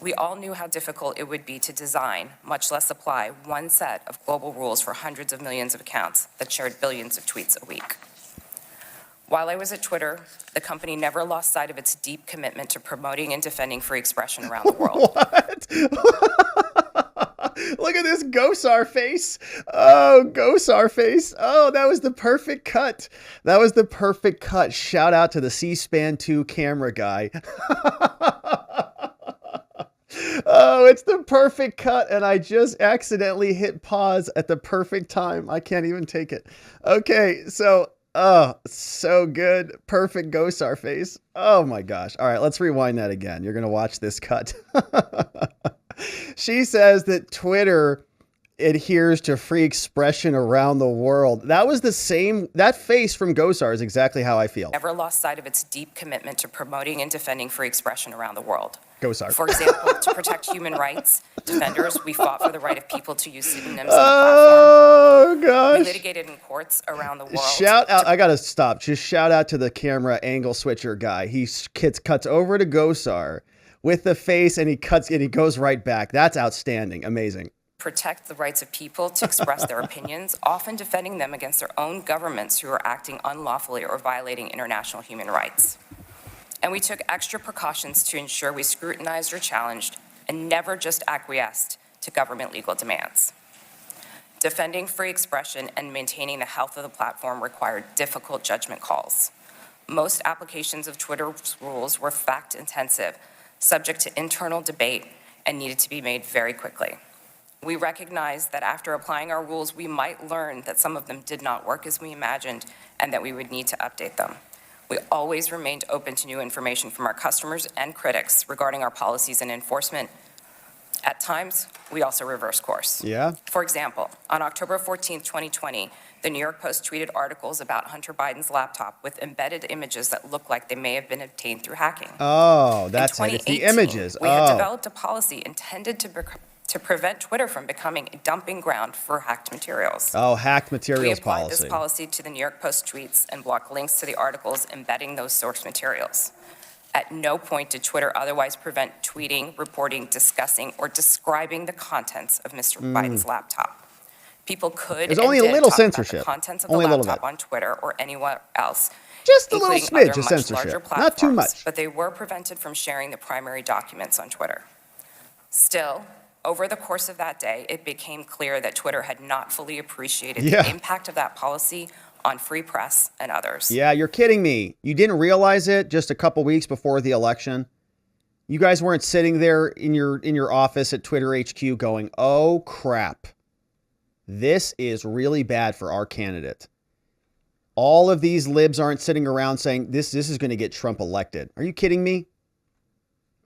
We all knew how difficult it would be to design, much less apply, one set of global rules for hundreds of millions of accounts that shared billions of tweets a week. While I was at Twitter, the company never lost sight of its deep commitment to promoting and defending free expression around the world. What? Look at this Gosar face. Oh, Gosar face. Oh, that was the perfect cut. That was the perfect cut. Shout out to the C-SPAN 2 camera guy. Oh, it's the perfect cut, and I just accidentally hit pause at the perfect time. I can't even take it. Okay, so, oh, so good. Perfect Gosar face. Oh my gosh. All right, let's rewind that again. You're going to watch this cut. She says that Twitter adheres to free expression around the world. That was the same, that face from Gosar is exactly how I feel. Never lost sight of its deep commitment to promoting and defending free expression around the world. Gosar. For example, to protect human rights defenders, we fought for the right of people to use pseudonyms on the Oh, platform. gosh. We litigated in courts around the world. Shout out, I gotta stop. Just shout out to the camera angle switcher guy. He cuts over to Gosar with the face and he goes right back. That's outstanding. Amazing. Protect the rights of people to express their opinions, often defending them against their own governments who are acting unlawfully or violating international human rights. And we took extra precautions to ensure we scrutinized or challenged and never just acquiesced to government legal demands. Defending free expression and maintaining the health of the platform required difficult judgment calls. Most applications of Twitter's rules were fact-intensive, subject to internal debate, and needed to be made very quickly. We recognized that after applying our rules, we might learn that some of them did not work as we imagined and that we would need to update them. We always remained open to new information from our customers and critics regarding our policies and enforcement. At times, we also reversed course. Yeah. For example, on October 14, 2020, the New York Post tweeted articles about Hunter Biden's laptop with embedded images that looked like they may have been obtained through hacking. Oh, that's it. It's the 2018, images. We had developed a policy intended to prevent Twitter from becoming a dumping ground for hacked materials. Oh, hacked materials We applied policy. this policy to the New York Post tweets and blocked links to the articles embedding those source materials. At no point did Twitter otherwise prevent tweeting, reporting, discussing, or describing the contents of Mr. Biden's laptop. People could There's and only a did little talk about censorship. the contents of Only a the little laptop bit. on Twitter or anywhere else, Just a little including smidge other of much censorship. larger Not too platforms, much. but they were prevented from sharing the primary documents on Twitter. Still, over the course of that day, it became clear that Twitter had not fully appreciated Yeah. the impact of that policy on free press and others. Yeah, you're kidding me. You didn't realize it just a couple weeks before the election? You guys weren't sitting there in your office at Twitter HQ going, "Oh crap. This is really bad for our candidate." All of these libs aren't sitting around saying this is going to get Trump elected. Are you kidding me?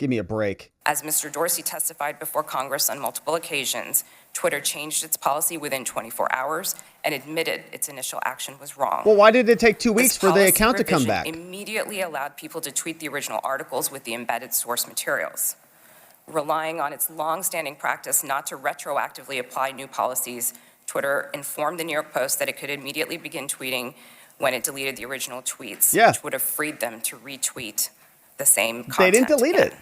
Give me a break. As Mr. Dorsey testified before Congress on multiple occasions, Twitter changed its policy within 24 hours and admitted its initial action was wrong. Well, why did it take 2 This weeks for the policy account to come revision back? Immediately allowed people to tweet the original articles with the embedded source materials. Relying on its long-standing practice not to retroactively apply new policies, Twitter informed the New York Post that it could immediately begin tweeting when it deleted the original tweets, Yeah. which would have freed them to retweet the same content. They didn't delete again. it.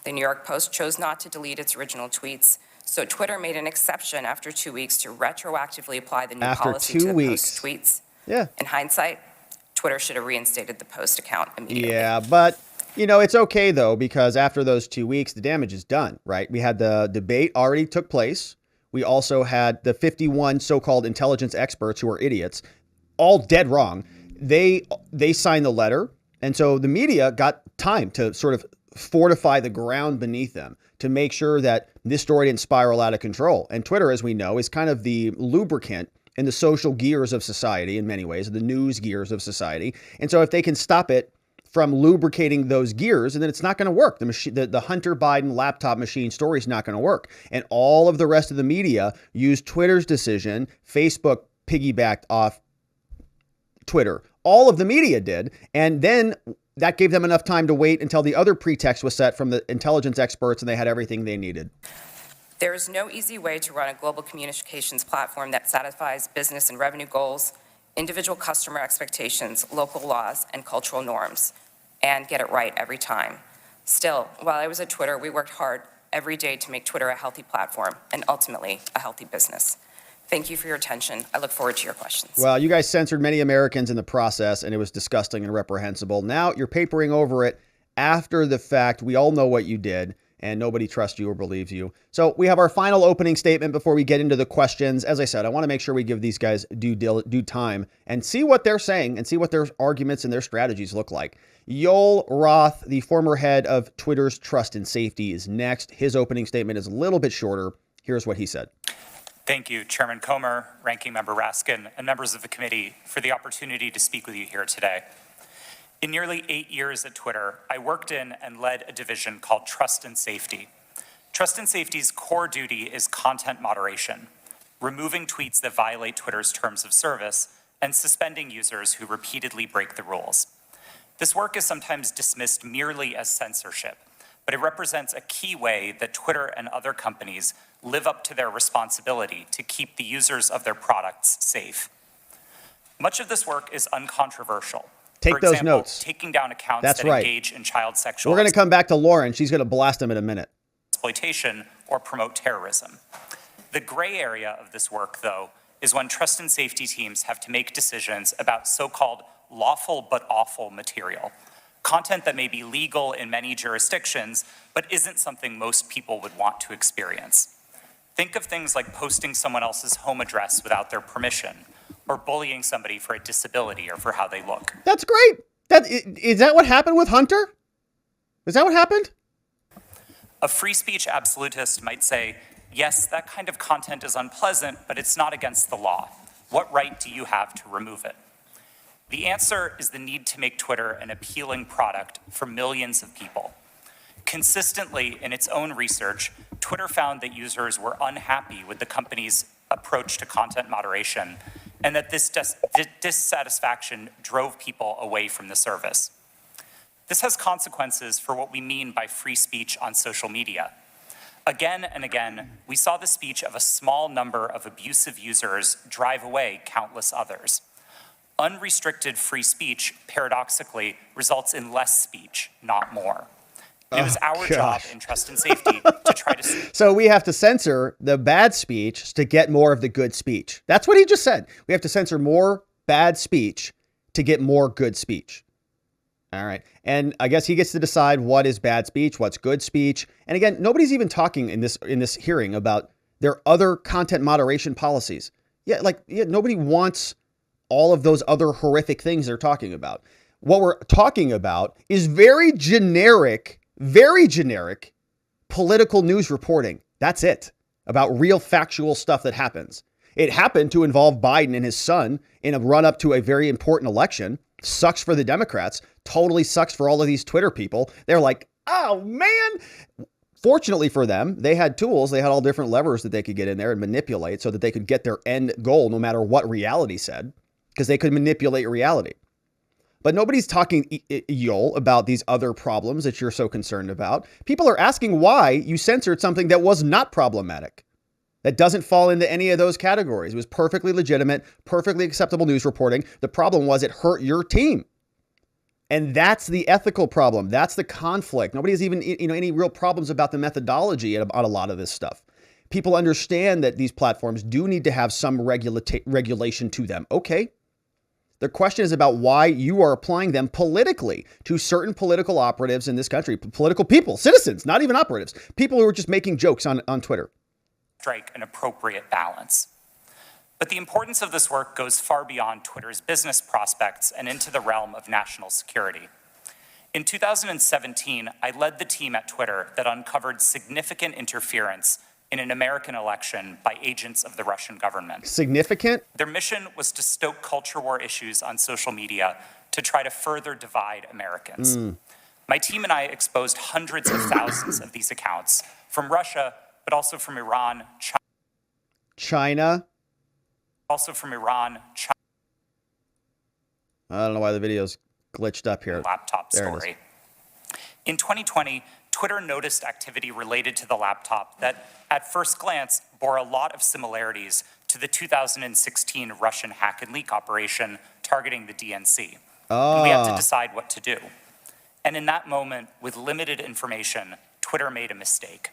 The New York Post chose not to delete its original tweets, so Twitter made an exception after 2 weeks to retroactively apply the new After policy 2 to the weeks. Post's tweets. Yeah. In hindsight, Twitter should have reinstated the Post account immediately. Yeah, but it's okay though, because after those 2 weeks, the damage is done, right? We had the debate already took place. We also had the 51 so-called intelligence experts who are idiots, all dead wrong. They signed the letter. And so the media got time to sort of fortify the ground beneath them to make sure that this story didn't spiral out of control. And Twitter, as we know, is kind of the lubricant in the social gears of society in many ways, the news gears of society. And so if they can stop it from lubricating those gears, and then it's not going to work. The Hunter Biden laptop machine story is not going to work. And all of the rest of the media used Twitter's decision. Facebook piggybacked off Twitter. All of the media did. And then that gave them enough time to wait until the other pretext was set from the intelligence experts and they had everything they needed. There is no easy way to run a global communications platform that satisfies business and revenue goals, individual customer expectations, local laws, and cultural norms, and get it right every time. Still, while I was at Twitter, we worked hard every day to make Twitter a healthy platform and ultimately a healthy business. Thank you for your attention. I look forward to your questions. Well, you guys censored many Americans in the process, and it was disgusting and reprehensible. Now you're papering over it after the fact. We all know what you did, and nobody trusts you or believes you. So we have our final opening statement before we get into the questions. As I said, I want to make sure we give these guys due time and see what they're saying and see what their arguments and their strategies look like. Yoel Roth, the former head of Twitter's Trust and Safety, is next. His opening statement is a little bit shorter. Here's what he said. Thank you, Chairman Comer, Ranking Member Raskin, and members of the committee for the opportunity to speak with you here today. In nearly 8 years at Twitter, I worked in and led a division called Trust and Safety. Trust and Safety's core duty is content moderation, removing tweets that violate Twitter's terms of service, and suspending users who repeatedly break the rules. This work is sometimes dismissed merely as censorship, but it represents a key way that Twitter and other companies live up to their responsibility to keep the users of their products safe. Much of this work is uncontroversial. Take For those example, notes. Taking down accounts That's that right. engage in child sexual We're going to come back to Lauren. She's going to blast him in a minute. exploitation or promote terrorism. The gray area of this work, though, is when trust and safety teams have to make decisions about so-called lawful but awful material, content that may be legal in many jurisdictions, but isn't something most people would want to experience. Think of things like posting someone else's home address without their permission, or bullying somebody for a disability or for how they look. That's great. Is that what happened with Hunter? Is that what happened? A free speech absolutist might say, yes, that kind of content is unpleasant, but it's not against the law. What right do you have to remove it? The answer is the need to make Twitter an appealing product for millions of people. Consistently, in its own research, Twitter found that users were unhappy with the company's approach to content moderation, and that this dissatisfaction drove people away from the service. This has consequences for what we mean by free speech on social media. Again and again, we saw the speech of a small number of abusive users drive away countless others. Unrestricted free speech, paradoxically, results in less speech, not more. And it was our job in trust and safety to try to... So we have to censor the bad speech to get more of the good speech. That's what he just said. We have to censor more bad speech to get more good speech. All right. And I guess he gets to decide what is bad speech, what's good speech. And again, nobody's even talking in this hearing about their other content moderation policies. Nobody wants all of those other horrific things they're talking about. What we're talking about is very generic political news reporting. That's it. About real factual stuff that happens. It happened to involve Biden and his son in a run-up to a very important election. Sucks for the Democrats. Totally sucks for all of these Twitter people. They're like, Oh, man. Fortunately for them, they had tools. They had all different levers that they could get in there and manipulate so that they could get their end goal no matter what reality said, because they could manipulate reality. But nobody's talking, Yoel, about these other problems that you're so concerned about. People are asking why you censored something that was not problematic, that doesn't fall into any of those categories. It was perfectly legitimate, perfectly acceptable news reporting. The problem was it hurt your team. And that's the ethical problem. That's the conflict. Nobody has even, any real problems about the methodology on a lot of this stuff. People understand that these platforms do need to have some regulation to them. Okay. The question is about why you are applying them politically to certain political operatives in this country, political people, citizens, not even operatives, people who are just making jokes on Twitter. Strike an appropriate balance. But the importance of this work goes far beyond Twitter's business prospects and into the realm of national security. In 2017, I led the team at Twitter that uncovered significant interference in an American election by agents of the Russian government. Significant? Their mission was to stoke culture war issues on social media to try to further divide Americans. My team and I exposed hundreds of thousands of these accounts from Russia, but also from Iran, China. Also from Iran, China. I don't know why the video's glitched up here. Laptop There it is. story. In 2020, Twitter noticed activity related to the laptop that, at first glance, bore a lot of similarities to the 2016 Russian hack and leak operation targeting the DNC. And we had to decide what to do. And in that moment, with limited information, Twitter made a mistake.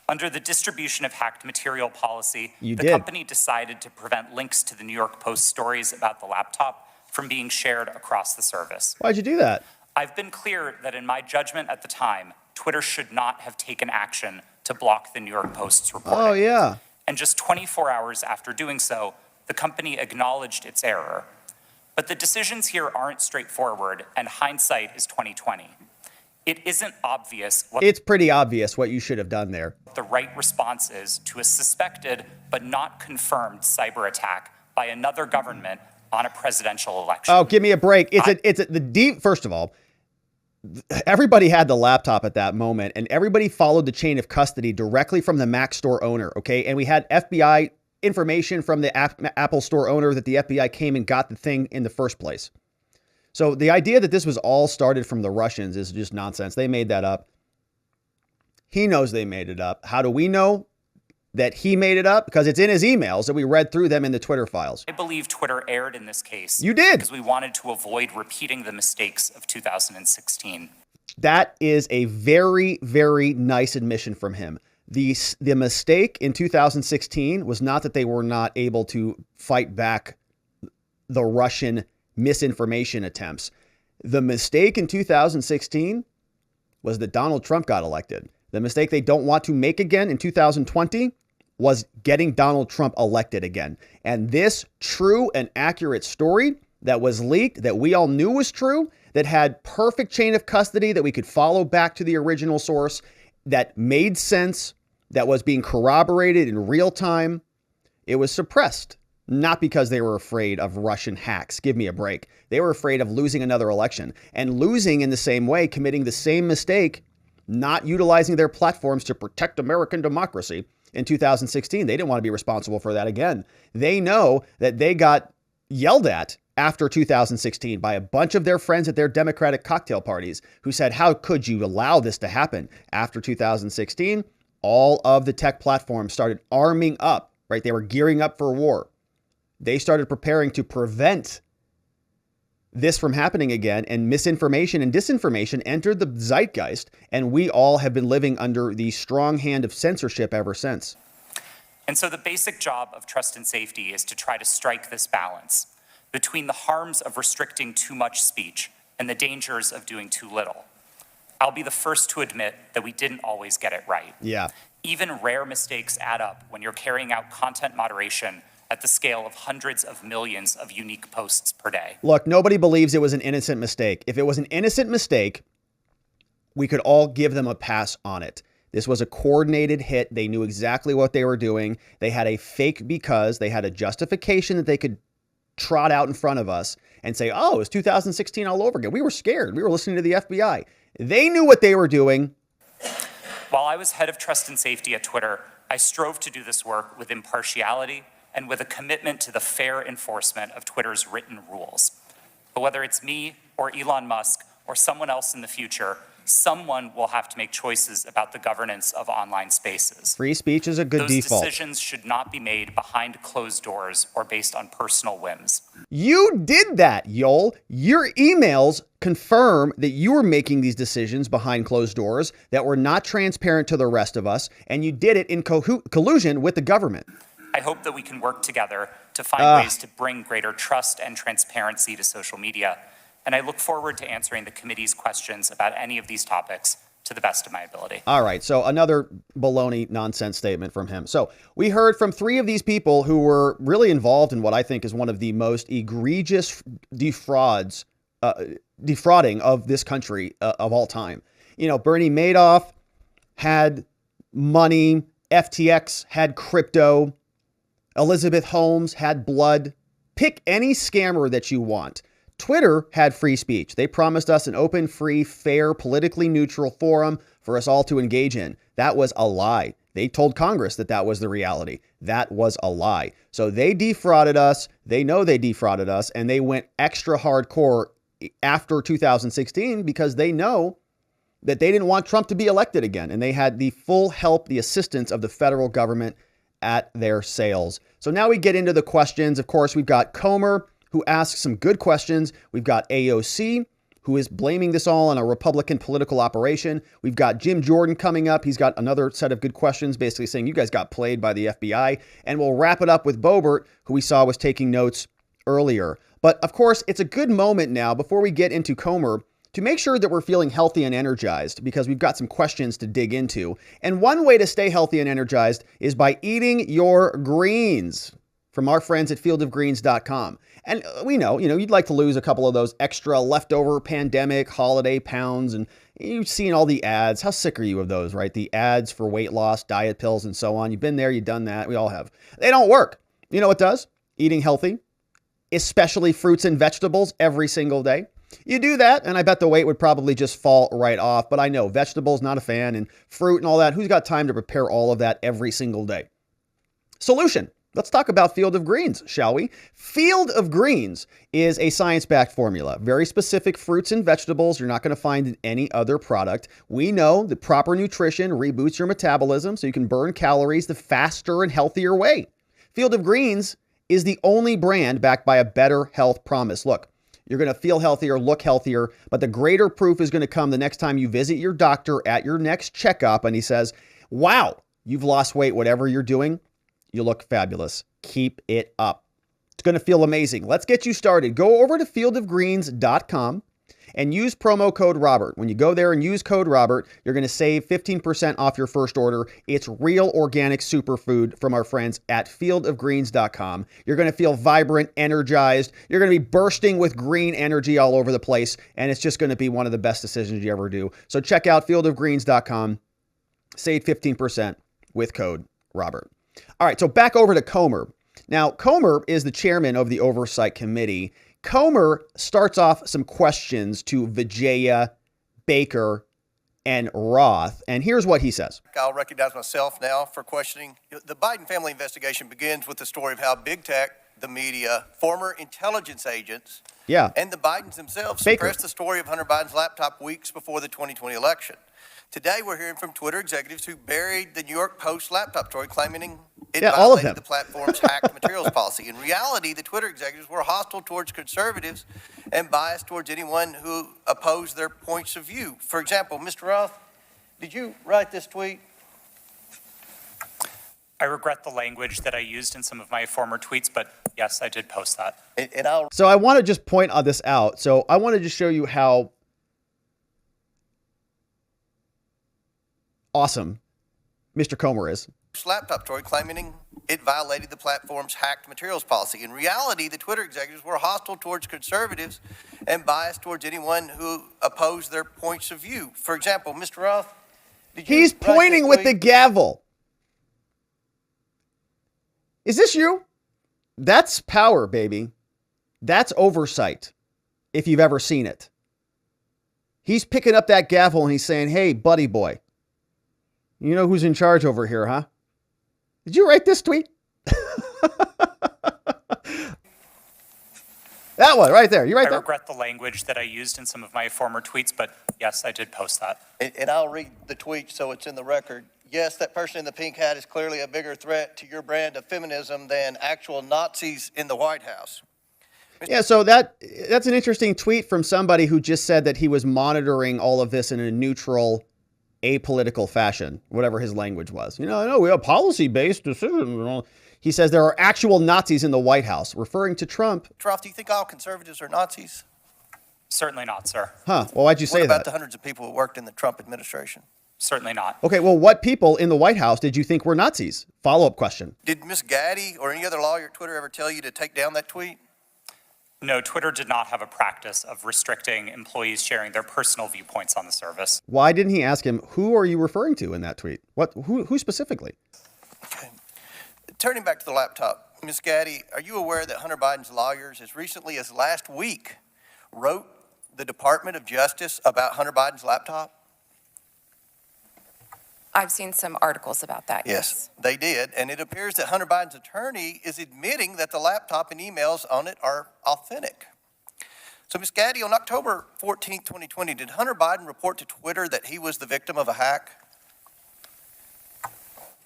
Under the distribution of hacked material policy, company decided to prevent links to the New York Post stories about the laptop from being shared across the service. Why'd you do that? I've been clear that in my judgment at the time, Twitter should not have taken action to block the New York Post's reporting. Oh, yeah. And just 24 hours after doing so, the company acknowledged its error. But the decisions here aren't straightforward, and hindsight is 2020. It isn't obvious what It's pretty obvious what you should have done there. the right response is to a suspected but not confirmed cyber attack by another government on a presidential election. Oh, give me a break. First of all, everybody had the laptop at that moment, and everybody followed the chain of custody directly from the Mac store owner, okay? And we had FBI information from the Apple store owner that the FBI came and got the thing in the first place. So the idea that this was all started from the Russians is just nonsense. They made that up. He knows they made it up. How do we know that he made it up? Because it's in his emails that we read through them in the Twitter files. I believe Twitter erred in this case. You did. Because we wanted to avoid repeating the mistakes of 2016. That is a very, very nice admission from him. The mistake in 2016 was not that they were not able to fight back the Russian misinformation attempts. The mistake in 2016 was that Donald Trump got elected. The mistake they don't want to make again in 2020 was getting Donald Trump elected again. And this true and accurate story that was leaked, that we all knew was true, that had perfect chain of custody that we could follow back to the original source, that made sense, that was being corroborated in real time, it was suppressed. Not because they were afraid of Russian hacks. Give me a break. They were afraid of losing another election, and losing in the same way, committing the same mistake, not utilizing their platforms to protect American democracy in 2016. They didn't want to be responsible for that again. They know that they got yelled at after 2016 by a bunch of their friends at their Democratic cocktail parties who said, how could you allow this to happen? After 2016, all of the tech platforms started arming up, right? They were gearing up for war. They started preparing to prevent this from happening again, and misinformation and disinformation entered the zeitgeist, and we all have been living under the strong hand of censorship ever since. And so the basic job of trust and safety is to try to strike this balance between the harms of restricting too much speech and the dangers of doing too little. I'll be the first to admit that we didn't always get it right. Yeah. Even rare mistakes add up when you're carrying out content moderation at the scale of hundreds of millions of unique posts per day. Look, nobody believes it was an innocent mistake. If it was an innocent mistake, we could all give them a pass on it. This was a coordinated hit. They knew exactly what they were doing. They had a fake because they had a justification that they could trot out in front of us and say, oh, it's 2016 all over again. We were scared. We were listening to the FBI. They knew what they were doing. While I was head of trust and safety at Twitter, I strove to do this work with impartiality and with a commitment to the fair enforcement of Twitter's written rules. But whether it's me or Elon Musk or someone else in the future, someone will have to make choices about the governance of online spaces. Free speech is a good default. Those decisions should not be made behind closed doors or based on personal whims. You did that, Yoel. Your emails confirm that you were making these decisions behind closed doors that were not transparent to the rest of us, and you did it in collusion with the government. I hope that we can work together to find ways to bring greater trust and transparency to social media. And I look forward to answering the committee's questions about any of these topics to the best of my ability. All right. So another baloney nonsense statement from him. So we heard from 3 of these people who were really involved in what I think is one of the most egregious defrauding of this country of all time. You know, Bernie Madoff had money. FTX had crypto. Elizabeth Holmes had blood. Pick any scammer that you want. Twitter had free speech. They promised us an open, free, fair, politically neutral forum for us all to engage in. That was a lie. They told Congress that that was the reality. That was a lie. So they defrauded us. They know they defrauded us, and they went extra hardcore after 2016 because they know that they didn't want Trump to be elected again. And they had the full help, the assistance of the federal government at their sails. So now we get into the questions. Of course, we've got Comer, who asks some good questions. We've got AOC, who is blaming this all on a Republican political operation. We've got Jim Jordan coming up. He's got another set of good questions, basically saying you guys got played by the FBI. And we'll wrap it up with Boebert, who we saw was taking notes earlier. But of course, it's a good moment now before we get into Comer to make sure that we're feeling healthy and energized, because we've got some questions to dig into. And one way to stay healthy and energized is by eating your greens from our friends at fieldofgreens.com. And we know, you'd like to lose a couple of those extra leftover pandemic holiday pounds, and you've seen all the ads. How sick are you of those, right? The ads for weight loss, diet pills, and so on. You've been there, you've done that. We all have. They don't work. You know what does? Eating healthy, especially fruits and vegetables every single day. You do that, and I bet the weight would probably just fall right off. But I know vegetables, not a fan, and fruit and all that. Who's got time to prepare all of that every single day? Solution. Let's talk about Field of Greens, shall we? Field of Greens is a science-backed formula. Very specific fruits and vegetables you're not going to find in any other product. We know that proper nutrition reboots your metabolism so you can burn calories the faster and healthier way. Field of Greens is the only brand backed by a better health promise. Look, you're going to feel healthier, look healthier, but the greater proof is going to come the next time you visit your doctor at your next checkup and he says, wow, you've lost weight, whatever you're doing. You look fabulous. Keep it up. It's going to feel amazing. Let's get you started. Go over to fieldofgreens.com and use promo code Robert. When you go there and use code Robert, you're going to save 15% off your first order. It's real organic superfood from our friends at fieldofgreens.com. You're going to feel vibrant, energized. You're going to be bursting with green energy all over the place, and it's just going to be one of the best decisions you ever do. So check out fieldofgreens.com. Save 15% with code Robert. All right, so back over to Comer. Now, Comer is the chairman of the Oversight Committee. Comer starts off some questions to Vijaya, Baker, and Roth. And here's what he says. I'll recognize myself now for questioning. The Biden family investigation begins with the story of how big tech, the media, former intelligence agents, and the Bidens themselves suppressed the story of Hunter Biden's laptop weeks before the 2020 election. Today, we're hearing from Twitter executives who buried the New York Post laptop story, claiming it violated the platform's hacked materials policy. In reality, the Twitter executives were hostile towards conservatives and biased towards anyone who opposed their points of view. For example, Mr. Roth, did you write this tweet? I regret the language that I used in some of my former tweets, but yes, I did post that. So I want to just point this out. So I wanted to show you how awesome Mr. Comer is. Laptop story claiming it violated the platform's hacked materials policy. In reality, the Twitter executives were hostile towards conservatives and biased towards anyone who opposed their points of view. For example, Mr. Roth, he's pointing with the gavel. Is this you? That's power, baby. That's oversight, if you've ever seen it. He's picking up that gavel and he's saying, hey, buddy boy, you know who's in charge over here, huh? Did you write this tweet? That one right there. You right I there? regret the language that I used in some of my former tweets, but yes, I did post that. And I'll read the tweet so it's in the record. Yes, that person in the pink hat is clearly a bigger threat to your brand of feminism than actual Nazis in the White House. Yeah, so that's an interesting tweet from somebody who just said that he was monitoring all of this in a neutral, apolitical fashion, whatever his language was. No, we have policy-based decisions. He says there are actual Nazis in the White House, referring to Trump. Troth, do you think all conservatives are Nazis? Certainly not, sir. Huh, well, why'd you say that? What about the hundreds of people who worked in the Trump administration? Certainly not. Okay, well, what people in the White House did you think were Nazis? Follow-up question. Did Ms. Gaddy or any other lawyer at Twitter ever tell you to take down that tweet? No, Twitter did not have a practice of restricting employees sharing their personal viewpoints on the service. Why didn't he ask him, who are you referring to in that tweet? Who specifically? Okay. Turning back to the laptop, Ms. Gaddy, are you aware that Hunter Biden's lawyers, as recently as last week, wrote the Department of Justice about Hunter Biden's laptop? I've seen some articles about that. Yes, they did. And it appears that Hunter Biden's attorney is admitting that the laptop and emails on it are authentic. So, Ms. Gaddy, on October 14, 2020, did Hunter Biden report to Twitter that he was the victim of a hack?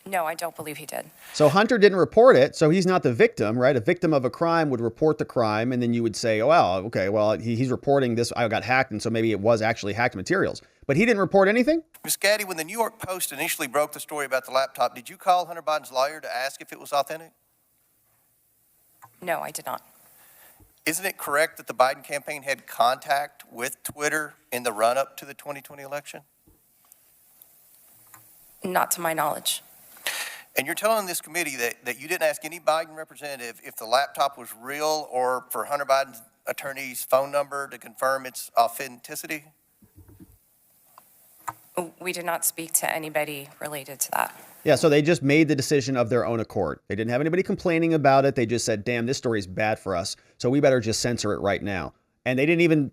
No, I don't believe he did. So Hunter didn't report it, so he's not the victim, right? A victim of a crime would report the crime, and then you would say, oh, well, okay, well, he's reporting this, I got hacked, and so maybe it was actually hacked materials. But he didn't report anything? Ms. Gaddy, when the New York Post initially broke the story about the laptop, did you call Hunter Biden's lawyer to ask if it was authentic? No, I did not. Isn't it correct that the Biden campaign had contact with Twitter in the run-up to the 2020 election? Not to my knowledge. And you're telling this committee that you didn't ask any Biden representative if the laptop was real or for Hunter Biden's attorney's phone number to confirm its authenticity? We did not speak to anybody related to that. Yeah, so they just made the decision of their own accord. They didn't have anybody complaining about it. They just said, damn, this story is bad for us, so we better just censor it right now. And they didn't even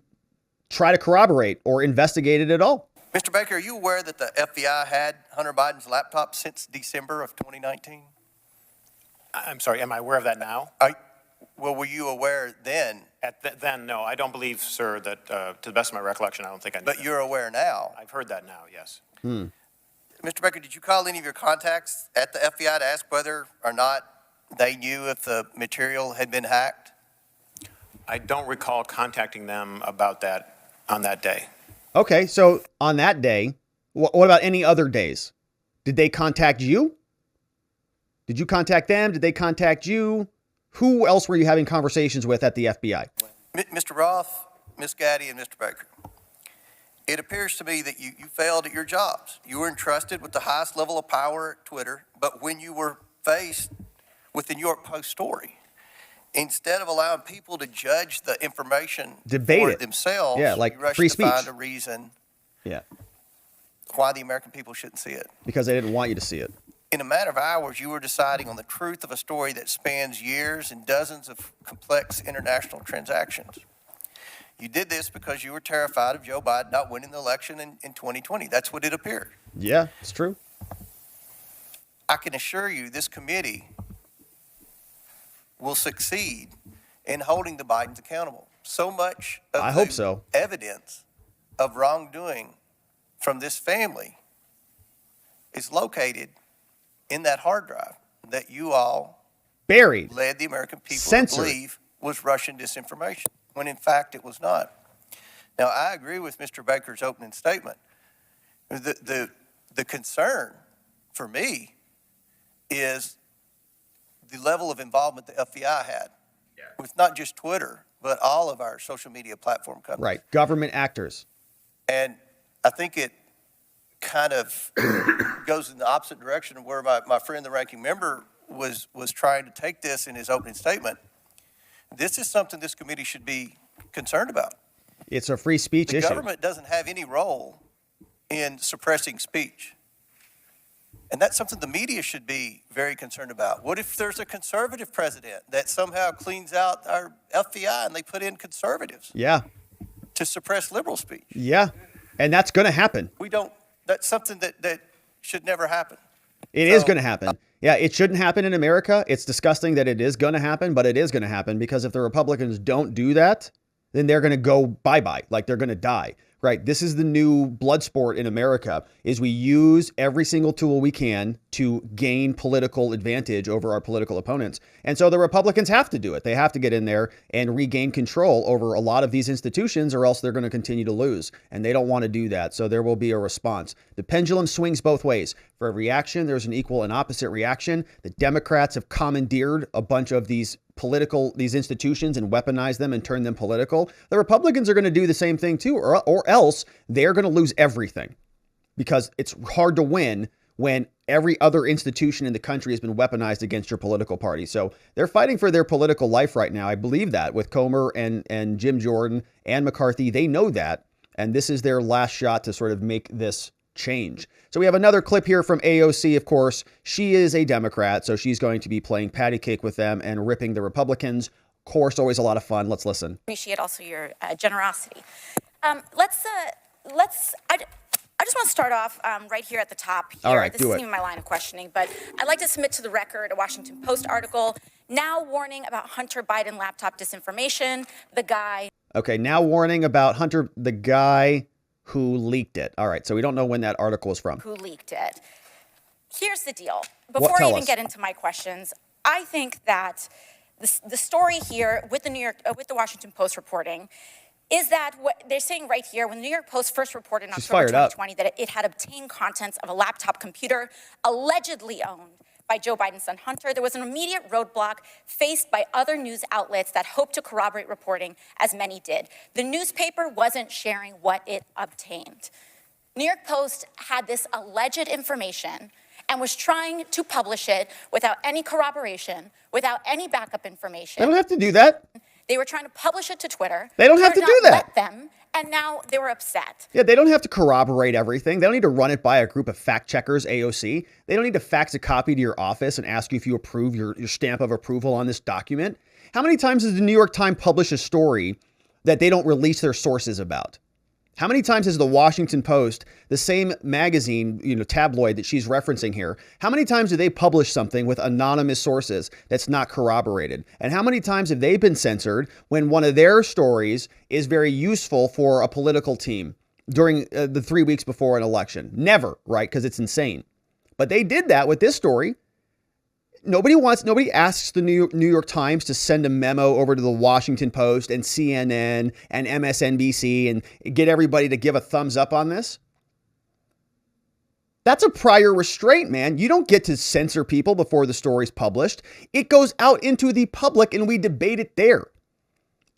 try to corroborate or investigate it at all. Mr. Baker, are you aware that the FBI had Hunter Biden's laptop since December of 2019? I'm sorry, am I aware of that now? Well, were you aware then? Then, no, I don't believe, sir, that to the best of my recollection, I don't think I knew But that. you're aware now. I've heard that now, yes. Mr. Baker, did you call any of your contacts at the FBI to ask whether or not they knew if the material had been hacked? I don't recall contacting them about that on that day. Okay, so on that day, what about any other days? Did they contact you? Did you contact them? Did they contact you? Who else were you having conversations with at the FBI? Mr. Roth, Ms. Gaddy, and Mr. Baker, it appears to me that you failed at your jobs. You were entrusted with the highest level of power at Twitter, but when you were faced with the New York Post story, instead of allowing people to judge the information for themselves, yeah, like you rushed free to speech. find a reason why the American people shouldn't see it. Because they didn't want you to see it. In a matter of hours, you were deciding on the truth of a story that spans years and dozens of complex international transactions. You did this because you were terrified of Joe Biden not winning the election in 2020. That's what it appeared. Yeah, it's true. I can assure you this committee will succeed in holding the Bidens accountable. So much of I hope so. evidence of wrongdoing from this family is located in that hard drive that you all Buried. led the American people Censored. to believe was Russian disinformation, when in fact it was not. Now, I agree with Mr. Baker's opening statement. The concern for me is the level of involvement the FBI had with not just Twitter, but all of our social media platform companies. Right. Government actors. And I think it kind of goes in the opposite direction of where my friend, the ranking member, was trying to take this in his opening statement. This is something this committee should be concerned about. It's a free speech The issue. government doesn't have any role in suppressing speech. And that's something the media should be very concerned about. What if there's a conservative president that somehow cleans out our FBI and they put in conservatives Yeah. to suppress liberal speech? Yeah. And that's going to happen. That's something that should never happen. It is going to happen. Yeah, it shouldn't happen in America. It's disgusting that it is going to happen, but it is going to happen because if the Republicans don't do that, then they're going to go bye-bye, like they're going to die, right? This is the new blood sport in America, is we use every single tool we can to gain political advantage over our political opponents. And so the Republicans have to do it. They have to get in there and regain control over a lot of these institutions, or else they're going to continue to lose. And they don't want to do that. So there will be a response. The pendulum swings both ways. For every action, there's an equal and opposite reaction. The Democrats have commandeered a bunch of these institutions and weaponize them and turn them political. The Republicans are going to do the same thing too, or else they're going to lose everything, because it's hard to win when every other institution in the country has been weaponized against your political party. So they're fighting for their political life right now. I believe that with Comer and Jim Jordan and McCarthy, they know that. And this is their last shot to sort of make this change. So we have another clip here from AOC, of course. She is a Democrat, so she's going to be playing patty cake with them and ripping the Republicans. Of course, always a lot of fun. Let's listen. Appreciate also your generosity. I just want to start off right here at the top here. All right, this isn't even my line of questioning, but I'd like to submit to the record a Washington Post article now warning about Hunter Biden laptop disinformation. The guy. Okay, now warning about Hunter, the guy who leaked it. All right, so we don't know when that article is from. Who leaked it. Here's the deal. Before I even get into my questions, I think that the story here with the Washington Post reporting is that what they're saying right here, when the New York Post first reported in October 2020 that it had obtained contents of a laptop computer allegedly owned by Joe Biden's son Hunter, there was an immediate roadblock faced by other news outlets that hoped to corroborate reporting, as many did. The newspaper wasn't sharing what it obtained. New York Post had this alleged information and was trying to publish it without any corroboration, without any backup information. They don't have to do that. They were trying to publish it to Twitter. They don't have to do that. Let them, and now they were upset. Yeah, they don't have to corroborate everything. They don't need to run it by a group of fact checkers, AOC. They don't need to fax a copy to your office and ask you if you approve your stamp of approval on this document. How many times does the New York Times publish a story that they don't release their sources about? How many times has the Washington Post, the same magazine, tabloid that she's referencing here, how many times do they publish something with anonymous sources that's not corroborated? And how many times have they been censored when one of their stories is very useful for a political team during the 3 weeks before an election? Never, right? Because it's insane. But they did that with this story. Nobody asks the New York Times to send a memo over to the Washington Post and CNN and MSNBC and get everybody to give a thumbs up on this. That's a prior restraint, man. You don't get to censor people before the story's published. It goes out into the public and we debate it there.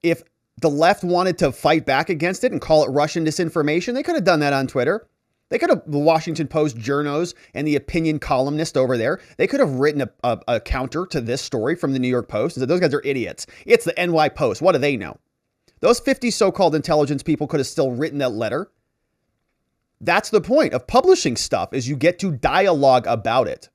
If the left wanted to fight back against it and call it Russian disinformation, they could have done that on Twitter. They could have, the Washington Post journos and the opinion columnist over there, they could have written a counter to this story from the New York Post and said, those guys are idiots. It's the NY Post. What do they know? Those 50 so-called intelligence people could have still written that letter. That's the point of publishing stuff, is you get to dialogue about it.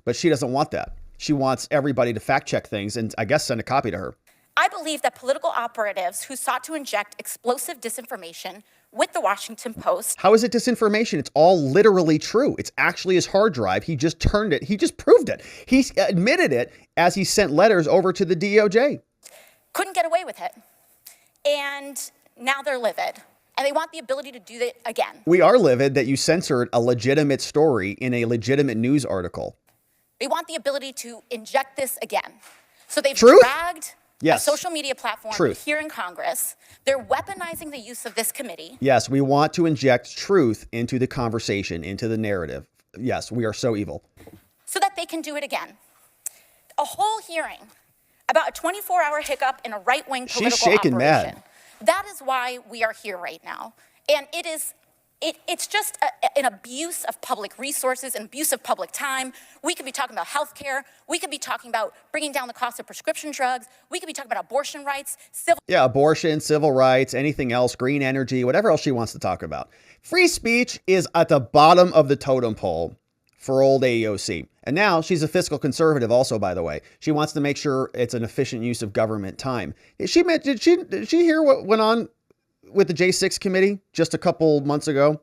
But she doesn't want that. She wants everybody to fact check things and I guess send a copy to her. I believe that political operatives who sought to inject explosive disinformation with the Washington Post. How is it disinformation? It's all literally true. It's actually his hard drive. He just turned it. He just proved it. He admitted it as he sent letters over to the DOJ. Couldn't get away with it. And now they're livid. And they want the ability to do it again. We are livid that you censored a legitimate story in a legitimate news article. They want the ability to inject this again. So they've Truth? dragged a social media platform here in Congress. They're weaponizing the use of this committee. Yes, we want to inject truth into the conversation, into the narrative. Yes, we are so evil. So that they can do it again. A whole hearing about a 24-hour hiccup in a right-wing political She's shaking operation. mad. That is why we are here right now. And it's just an abuse of public resources, an abuse of public time. We could be talking about healthcare. We could be talking about bringing down the cost of prescription drugs. We could be talking about abortion rights, abortion, civil rights, anything else, green energy, whatever else she wants to talk about. Free speech is at the bottom of the totem pole for old AOC. And now she's a fiscal conservative also, by the way. She wants to make sure it's an efficient use of government time. Did she hear what went on with the J6 committee just a couple months ago?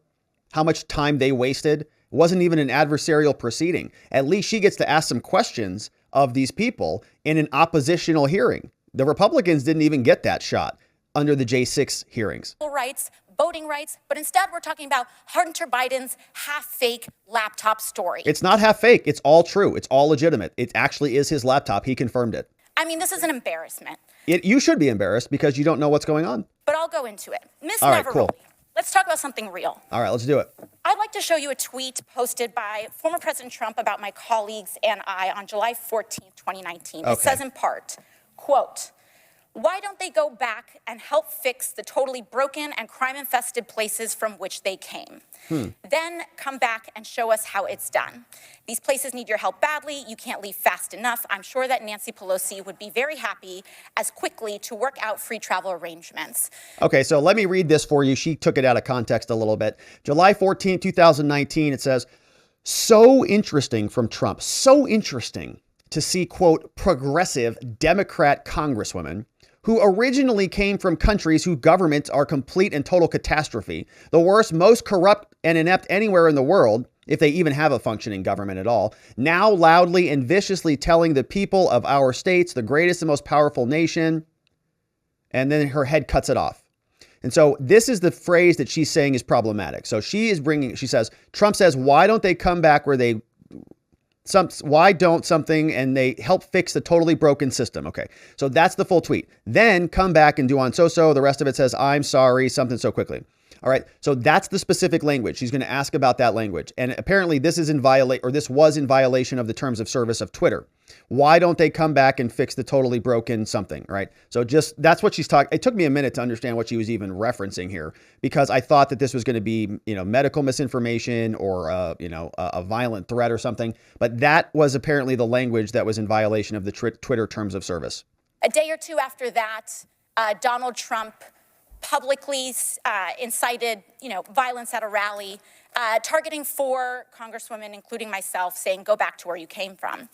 How much time they wasted? It wasn't even an adversarial proceeding. At least she gets to ask some questions of these people in an oppositional hearing. The Republicans didn't even get that shot under the J6 hearings. Rights, voting rights, but instead we're talking about Hunter Biden's half-fake laptop story. It's not half fake. It's all true. It's all legitimate. It actually is his laptop. He confirmed it. I mean, this is an embarrassment. You should be embarrassed because you don't know what's going on. But I'll go into it. Miss All right, Navarrete, cool. let's talk about something real. All right, let's do it. I'd like to show you a tweet posted by former President Trump about my colleagues and I on July 14th, 2019. It says in part, quote, "Why don't they go back and help fix the totally broken and crime-infested places from which they came? Then come back and show us how it's done. These places need your help badly. You can't leave fast enough. I'm sure that Nancy Pelosi would be very happy as quickly to work out free travel arrangements." Okay, so let me read this for you. She took it out of context a little bit. July 14, 2019, it says, "So interesting," from Trump, "so interesting to see," quote, "progressive Democrat congresswomen who originally came from countries whose governments are complete and total catastrophe, the worst, most corrupt and inept anywhere in the world, if they even have a functioning government at all, now loudly and viciously telling the people of our states, the greatest and most powerful nation," and then her head cuts it off. And so this is the phrase that she's saying is problematic. So she says, Trump says, why don't they come back where why don't something and they help fix the totally broken system? Okay, so that's the full tweet. Then come back and do on so-so. The rest of it says, "I'm sorry, something so quickly." All right, so that's the specific language. She's going to ask about that language. And apparently this was in violation of the terms of service of Twitter. Why don't they come back and fix the totally broken something, right? So that's what she's talking. It took me a minute to understand what she was even referencing here, because I thought that this was going to be, medical misinformation or, a violent threat or something. But that was apparently the language that was in violation of the Twitter terms of service. A day or two after that, Donald Trump publicly incited, violence at a rally, targeting 4 congresswomen, including myself, saying, "Go back to where you came from."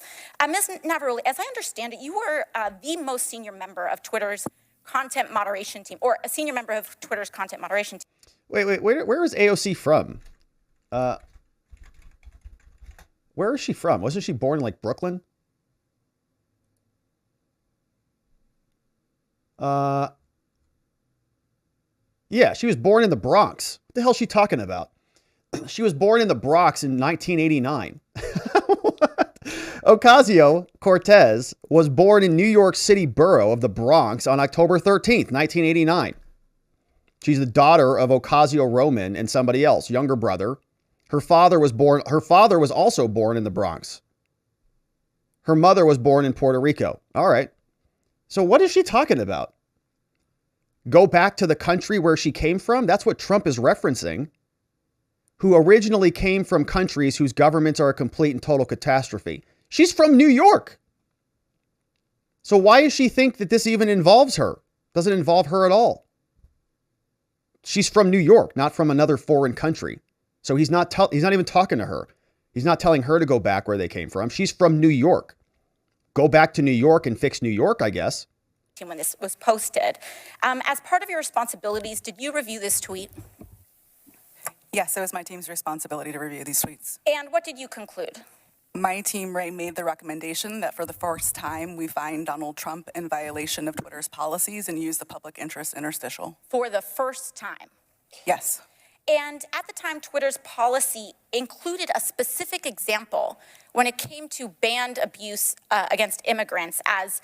Ms. Navarrete, as I understand it, you were the most senior member of Twitter's content moderation team, or a senior member of Twitter's content moderation team. Wait, where is AOC from? Where is she from? Wasn't she born in like Brooklyn? Yeah, she was born in the Bronx. What the hell is she talking about? She was born in the Bronx in 1989. Ocasio-Cortez was born in New York City borough of the Bronx on October 13th, 1989. She's the daughter of Ocasio-Roman and somebody else, younger brother. Her father was also born in the Bronx. Her mother was born in Puerto Rico. All right. So what is she talking about? Go back to the country where she came from? That's what Trump is referencing. Who originally came from countries whose governments are a complete and total catastrophe. She's from New York. So why does she think that this even involves her? Doesn't involve her at all. She's from New York, not from another foreign country. So he's not even talking to her. He's not telling her to go back where they came from. She's from New York. Go back to New York and fix New York, I guess. When this was posted. As part of your responsibilities, did you review this tweet? Yes, it was my team's responsibility to review these tweets. And what did you conclude? My team, Ray, made the recommendation that for the first time, we find Donald Trump in violation of Twitter's policies and use the public interest interstitial. For the first time? Yes. And at the time, Twitter's policy included a specific example when it came to banned abuse against immigrants, as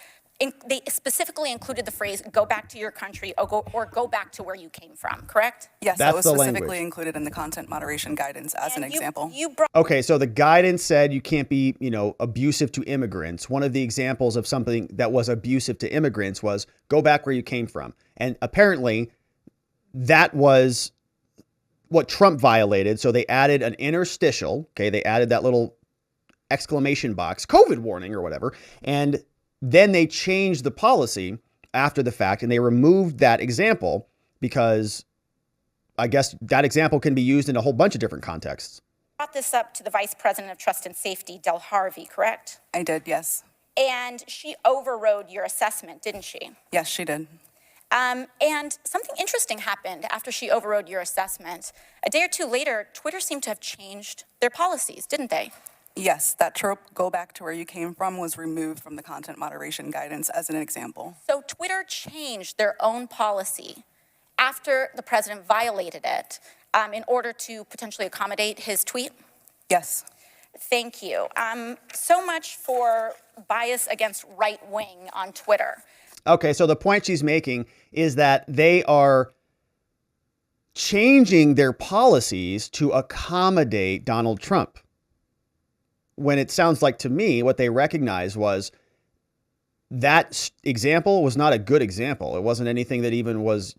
they specifically included the phrase, "go back to your country," or go back to where you came from, correct? Yes, That's that was the specifically language. included in the content moderation guidance as an example. Okay, so the guidance said you can't be, abusive to immigrants. One of the examples of something that was abusive to immigrants was go back where you came from. And apparently that was what Trump violated. So they added an interstitial. Okay, they added that little exclamation box, COVID warning or whatever. And then they changed the policy after the fact, and they removed that example because I guess that example can be used in a whole bunch of different contexts. brought this up to the Vice President of Trust and Safety, Del Harvey, correct? I did, yes. And she overrode your assessment, didn't she? Yes, she did. And something interesting happened after she overrode your assessment. A day or two later, Twitter seemed to have changed their policies, didn't they? Yes, that trope, go back to where you came from, was removed from the content moderation guidance as an example. So Twitter changed their own policy after the president violated it in order to potentially accommodate his tweet? Yes. Thank you. So much for bias against right wing on Twitter. Okay, so the point she's making is that they are changing their policies to accommodate Donald Trump. When it sounds like to me, what they recognized was that example was not a good example. It wasn't anything that even was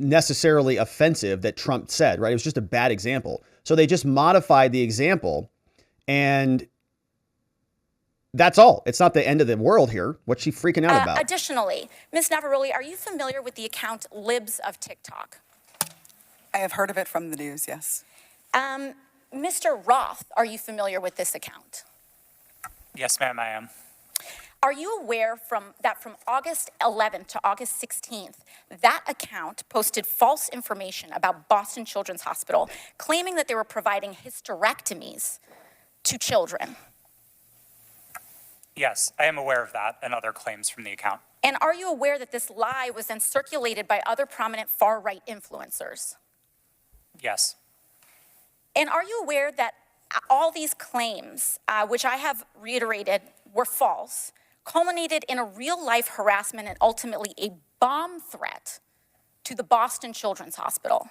necessarily offensive that Trump said, right? It was just a bad example. So they just modified the example, and that's all. It's not the end of the world here. What's she freaking out about? Additionally, Ms. Navaroli, are you familiar with the account Libs of TikTok? I have heard of it from the news, yes. Mr. Roth, are you familiar with this account? Yes, ma'am, I am. Are you aware that from August 11th to August 16th, that account posted false information about Boston Children's Hospital, claiming that they were providing hysterectomies to children? Yes, I am aware of that and other claims from the account. And are you aware that this lie was then circulated by other prominent far-right influencers? Yes. And are you aware that all these claims, which I have reiterated were false, culminated in a real-life harassment and ultimately a bomb threat to the Boston Children's Hospital?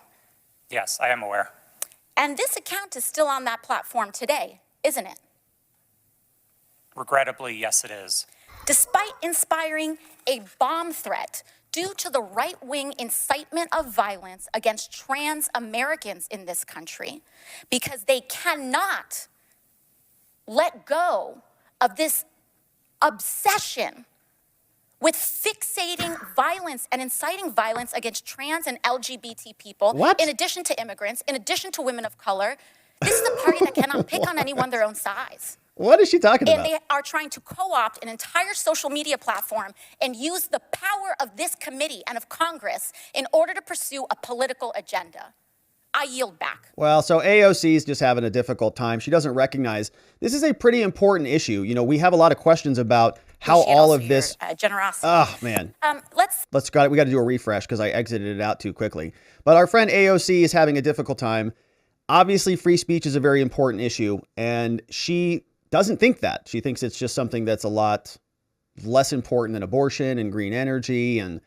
Yes, I am aware. And this account is still on that platform today, isn't it? Regrettably, yes, it is. Despite inspiring a bomb threat due to the right-wing incitement of violence against trans Americans in this country, because they cannot let go of this obsession with fixating violence and inciting violence against trans and LGBT people, What? in addition to immigrants, in addition to women of color. This is a party that cannot pick on anyone their own size. What is she talking And about? they are trying to co-opt an entire social media platform and use the power of this committee and of Congress in order to pursue a political agenda. I yield back. Well, so AOC is just having a difficult time. She doesn't recognize this is a pretty important issue. You know, we have a lot of questions about how Appreciate all also of this. your, generosity. Oh, man. We got to do a refresh because I exited it out too quickly. But our friend AOC is having a difficult time. Obviously, free speech is a very important issue, and she doesn't think that. She thinks it's just something that's a lot less important than abortion and green energy, and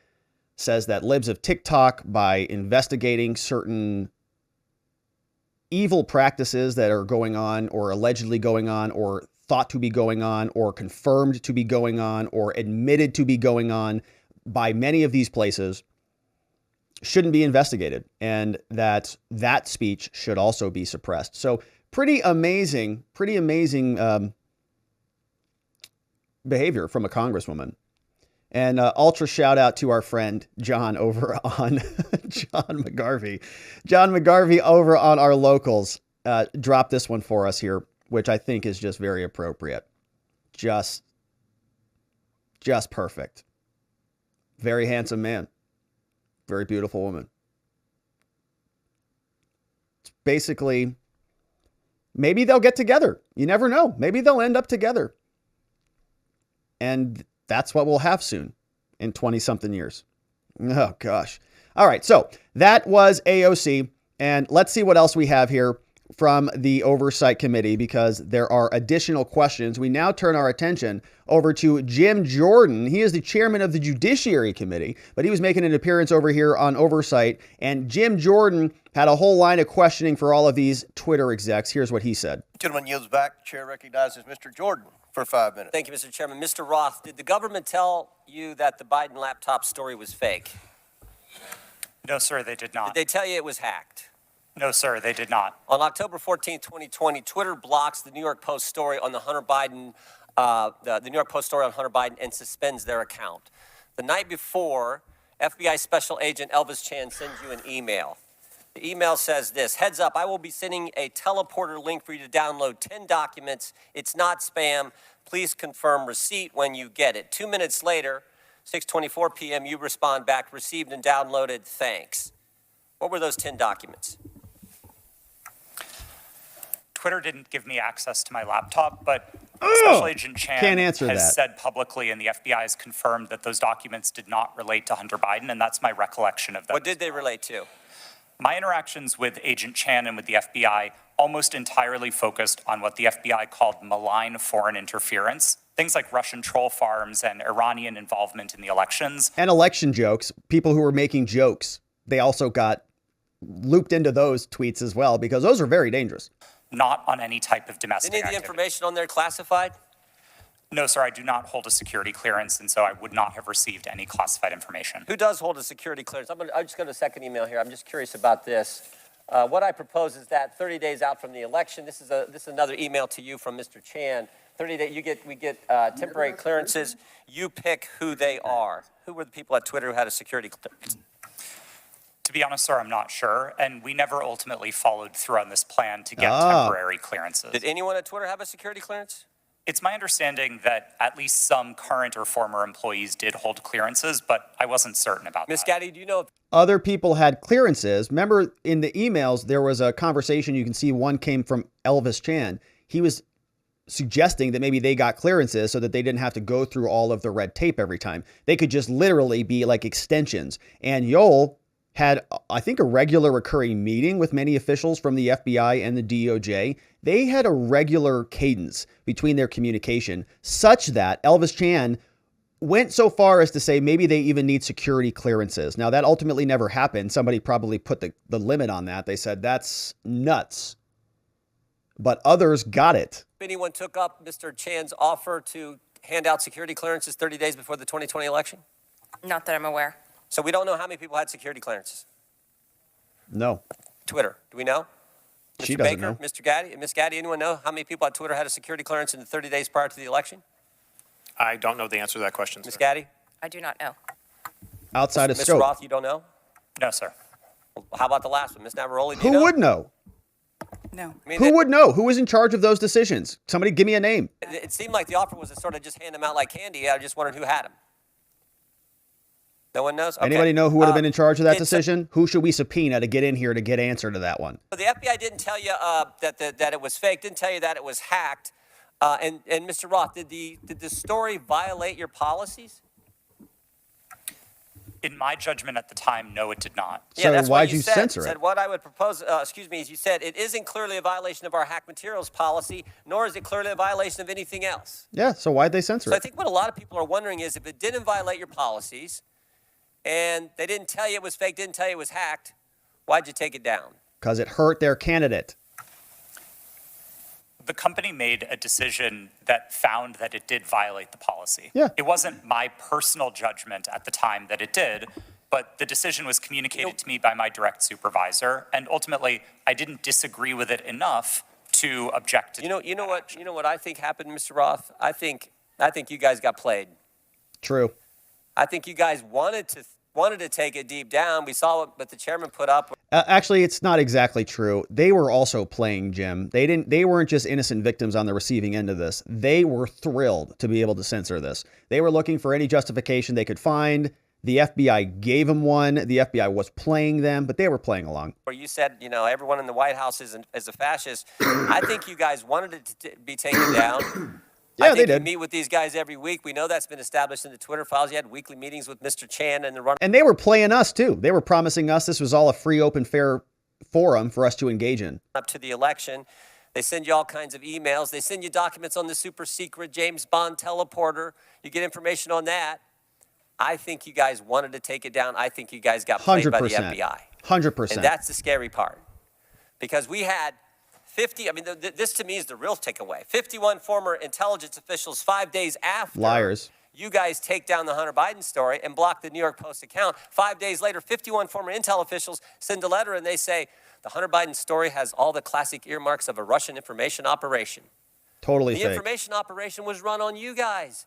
says that Libs of TikTok, by investigating certain evil practices that are going on or allegedly going on or thought to be going on or confirmed to be going on or admitted to be going on by many of these places, shouldn't be investigated, and that speech should also be suppressed. So pretty amazing behavior from a congresswoman. And ultra shout out to our friend John over on John McGarvey. John McGarvey over on our locals dropped this one for us here, which I think is just very appropriate. Just perfect. Very handsome man. Very beautiful woman. It's basically, maybe they'll get together. You never know. Maybe they'll end up together. And that's what we'll have soon in 20-something years. Oh, gosh. All right. So that was AOC. And let's see what else we have here from the Oversight Committee, because there are additional questions. We now turn our attention over to Jim Jordan. He is the chairman of the Judiciary Committee, but he was making an appearance over here on Oversight. And Jim Jordan had a whole line of questioning for all of these Twitter execs. Here's what he said. Gentleman yields back. Chair recognizes Mr. Jordan for 5 minutes. Thank you, Mr. Chairman. Mr. Roth, did the government tell you that the Biden laptop story was fake? No, sir, they did not. Did they tell you it was hacked? No, sir, they did not. On October 14, 2020, Twitter blocks the New York Post story on the Hunter Biden, the New York Post story on Hunter Biden, and suspends their account. The night before, FBI Special Agent Elvis Chan sends you an email. The email says this: heads up, I will be sending a teleporter link for you to download 10 documents. It's not spam. Please confirm receipt when you get it. 2 minutes later, 6:24 p.m., you respond back, received and downloaded, thanks. What were those 10 documents? Twitter didn't give me access to my laptop, but Special Agent Chan has said publicly, and the FBI has confirmed that those documents did not relate to Hunter Biden, and that's my recollection of them. What did they relate to? My interactions with Agent Chan and with the FBI almost entirely focused on what the FBI called malign foreign interference, things like Russian troll farms and Iranian involvement in the elections. And election jokes, people who were making jokes, they also got looped into those tweets as well, because those are very dangerous. Not on any type of domestic activity. Any of the information on there classified? No, sir, I do not hold a security clearance, and so I would not have received any classified information. Who does hold a security clearance? I'm just going to a second email here. I'm just curious about this. What I propose is that 30 days out from the election, this is another email to you from Mr. Chan. 30 days, we get temporary clearances. You pick who they are. Who were the people at Twitter who had a security clearance? To be honest, sir, I'm not sure, and we never ultimately followed through on this plan to get temporary clearances. Did anyone at Twitter have a security clearance? It's my understanding that at least some current or former employees did hold clearances, but I wasn't certain about that. Ms. Gaddy, do you know if other people had clearances? Remember in the emails, there was a conversation. You can see one came from Elvis Chan. He was suggesting that maybe they got clearances so that they didn't have to go through all of the red tape every time. They could just literally be like extensions. And Yoel had, I think, a regular recurring meeting with many officials from the FBI and the DOJ. They had a regular cadence between their communication, such that Elvis Chan went so far as to say maybe they even need security clearances. Now, that ultimately never happened. Somebody probably put the limit on that. They said, that's nuts. But others got it. If anyone took up Mr. Chan's offer to hand out security clearances 30 days before the 2020 election? Not that I'm aware. So we don't know how many people had security clearances? No. Twitter, do we know? Mr. She doesn't Baker, know. Mr. Gaddy, Ms. Gaddy, anyone know how many people at Twitter had a security clearance in the 30 days prior to the election? I don't know the answer to that question, Ms. sir. Gaddy? I do not know. Outside of Mr. scope. Roth, you don't know? No, sir. Well, how about the last one? Ms. Navaroli, do you Who know? would know? No. I mean, Who would know? Who was in charge of those decisions? Somebody give me a name. It seemed like the offer was to sort of just hand them out like candy. I just wondered who had them. No one knows? Okay. Anybody know who would have been in charge of that decision? Who should we subpoena to get in here to get answer to that one? So the FBI didn't tell you that it was fake, didn't tell you that it was hacked. And Mr. Roth, did the story violate your policies? In my judgment at the time, no, it did not. So that's why'd what you said. censor You it? said what I would propose, is you said it isn't clearly a violation of our hack materials policy, nor is it clearly a violation of anything else. Yeah, so why'd they censor So I it? think what a lot of people are wondering is if it didn't violate your policies and they didn't tell you it was fake, didn't tell you it was hacked, why'd you take it down? Because it hurt their candidate. The company made a decision that found that it did violate the policy. Yeah. It wasn't my personal judgment at the time that it did, but the decision was communicated to me by my direct supervisor, and ultimately, I didn't disagree with it enough to object to You know what I think happened, Mr. Roth? I think you guys got played. True. I think you guys wanted to take it deep down. We saw what the chairman put up. Actually, it's not exactly true. They were also playing Jim. They weren't just innocent victims on the receiving end of this. They were thrilled to be able to censor this. They were looking for any justification they could find. The FBI gave them one. The FBI was playing them, but they were playing along. Where you said, everyone in the White House is a fascist. I think you guys wanted it to be taken down. Yeah, they did. You meet with these guys every week. We know that's been established in the Twitter files. You had weekly meetings with Mr. Chan and the run. And they were playing us too. They were promising us this was all a free, open, fair forum for us to engage in. Up to the election, they send you all kinds of emails. They send you documents on the super secret James Bond teleporter. You get information on that. I think you guys wanted to take it down. I think you guys got played by the FBI. 100%. And that's the scary part. Because we had 50, this to me is the real takeaway. 51 former intelligence officials 5 days after Liars. you guys take down the Hunter Biden story and block the New York Post account. 5 days later, 51 former intel officials send a letter and they say, the Hunter Biden story has all the classic earmarks of a Russian information operation. Totally The fake. information operation was run on you guys.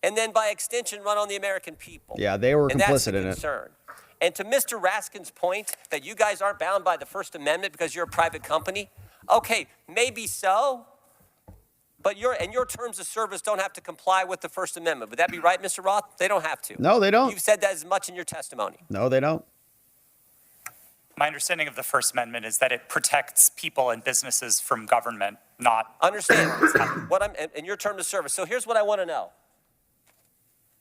And then by extension, run on the American people. Yeah, they were and that's complicit the in it. concern. And to Mr. Raskin's point that you guys aren't bound by the First Amendment because you're a private company, okay, maybe so, but your terms of service don't have to comply with the First Amendment. Would that be right, Mr. Roth? They don't have to. No, they don't. You've said that as much in your testimony. No, they don't. My understanding of the First Amendment is that it protects people and businesses from government, not... Understand what I'm in your terms of service. So here's what I want to know.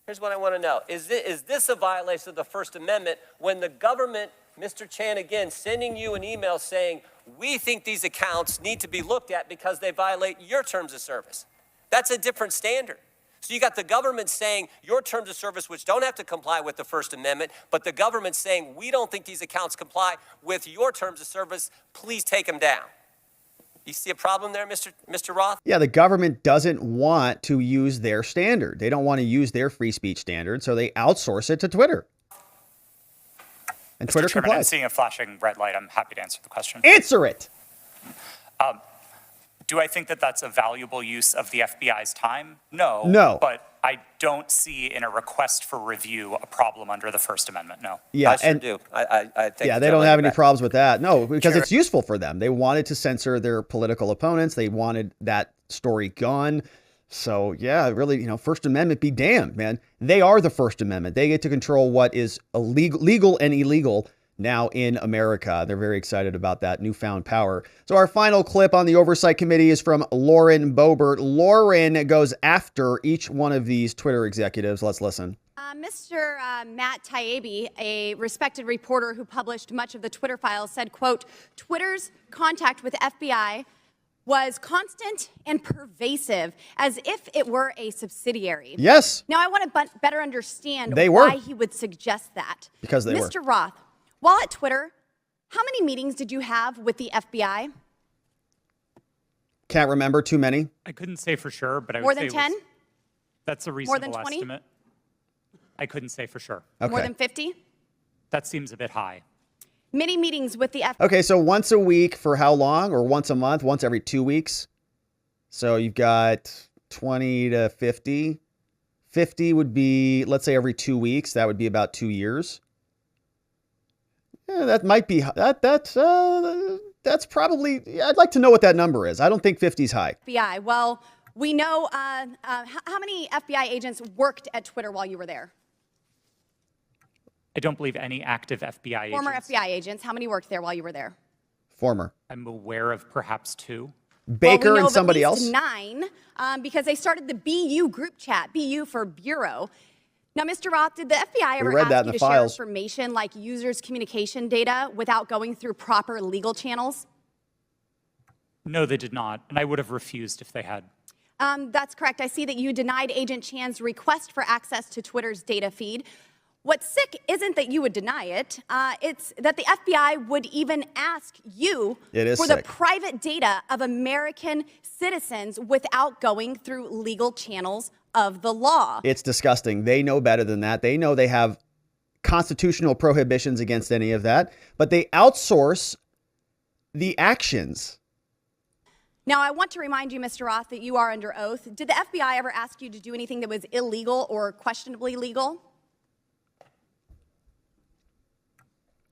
Here's what I want to know. Is this a violation of the First Amendment when the government, Mr. Chan, again, sending you an email saying, we think these accounts need to be looked at because they violate your terms of service? That's a different standard. So you got the government saying your terms of service, which don't have to comply with the First Amendment, but the government saying we don't think these accounts comply with your terms of service, please take them down. You see a problem there, Mr. Roth? Yeah, the government doesn't want to use their standard. They don't want to use their free speech standard, so they outsource it to Twitter. And Twitter Mr. Chairman, I'm complies. seeing a flashing red light. I'm happy to answer the question. Answer it. Do I think that that's a valuable use of the FBI's time? No. No. But I don't see in a request for review a problem under the First Amendment. No. Yeah, I sure do. I think. Yeah, they don't have any problems with that. No, because Sure. it's useful for them. They wanted to censor their political opponents. They wanted that story gone. So, yeah, really, First Amendment be damned, man. They are the First Amendment. They get to control what is legal and illegal now in America. They're very excited about that newfound power. So our final clip on the Oversight Committee is from Lauren Boebert. Lauren goes after each one of these Twitter executives. Let's listen. Mr. Matt Taibbi, a respected reporter who published much of the Twitter files, said, quote, Twitter's contact with FBI was constant and pervasive, as if it were a subsidiary. Yes. Now, I want to better understand They were. why he would suggest that. Because they were. Mr. Roth, while at Twitter, how many meetings did you have with the FBI? Can't remember too many. I couldn't say for sure, but I would More say than 10? That's a More reasonable than 20? estimate. I couldn't say for sure. Okay. More than 50? That seems a bit high. Many meetings with the FBI. Okay, so once a week for how long? Or once a month? Once every 2 weeks? So you've got 20 to 50. 50 would be, let's say, every 2 weeks. That would be about 2 years. Yeah, that might be, that's probably, I'd like to know what that number is. I don't think 50 is high. FBI. Well, we know how many FBI agents worked at Twitter while you were there? I don't believe any active FBI Former agents. FBI agents. How many worked there while you were there? Former. I'm aware of perhaps 2. Baker well, we know and somebody of at least else? 9, because they started the BU group chat, BU for Bureau. Now, Mr. Roth, did the FBI ever read that ask in you the to share files. information like users' communication data without going through proper legal channels? No, they did not, and I would have refused if they had. That's correct. I see that you denied Agent Chan's request for access to Twitter's data feed. What's sick isn't that you would deny it. It's that the FBI would even ask you for the private data of American citizens without going through legal channels of the law. It's disgusting. They know better than that. They know they have constitutional prohibitions against any of that, but they outsource the actions. Now, I want to remind you, Mr. Roth, that you are under oath. Did the FBI ever ask you to do anything that was illegal or questionably legal?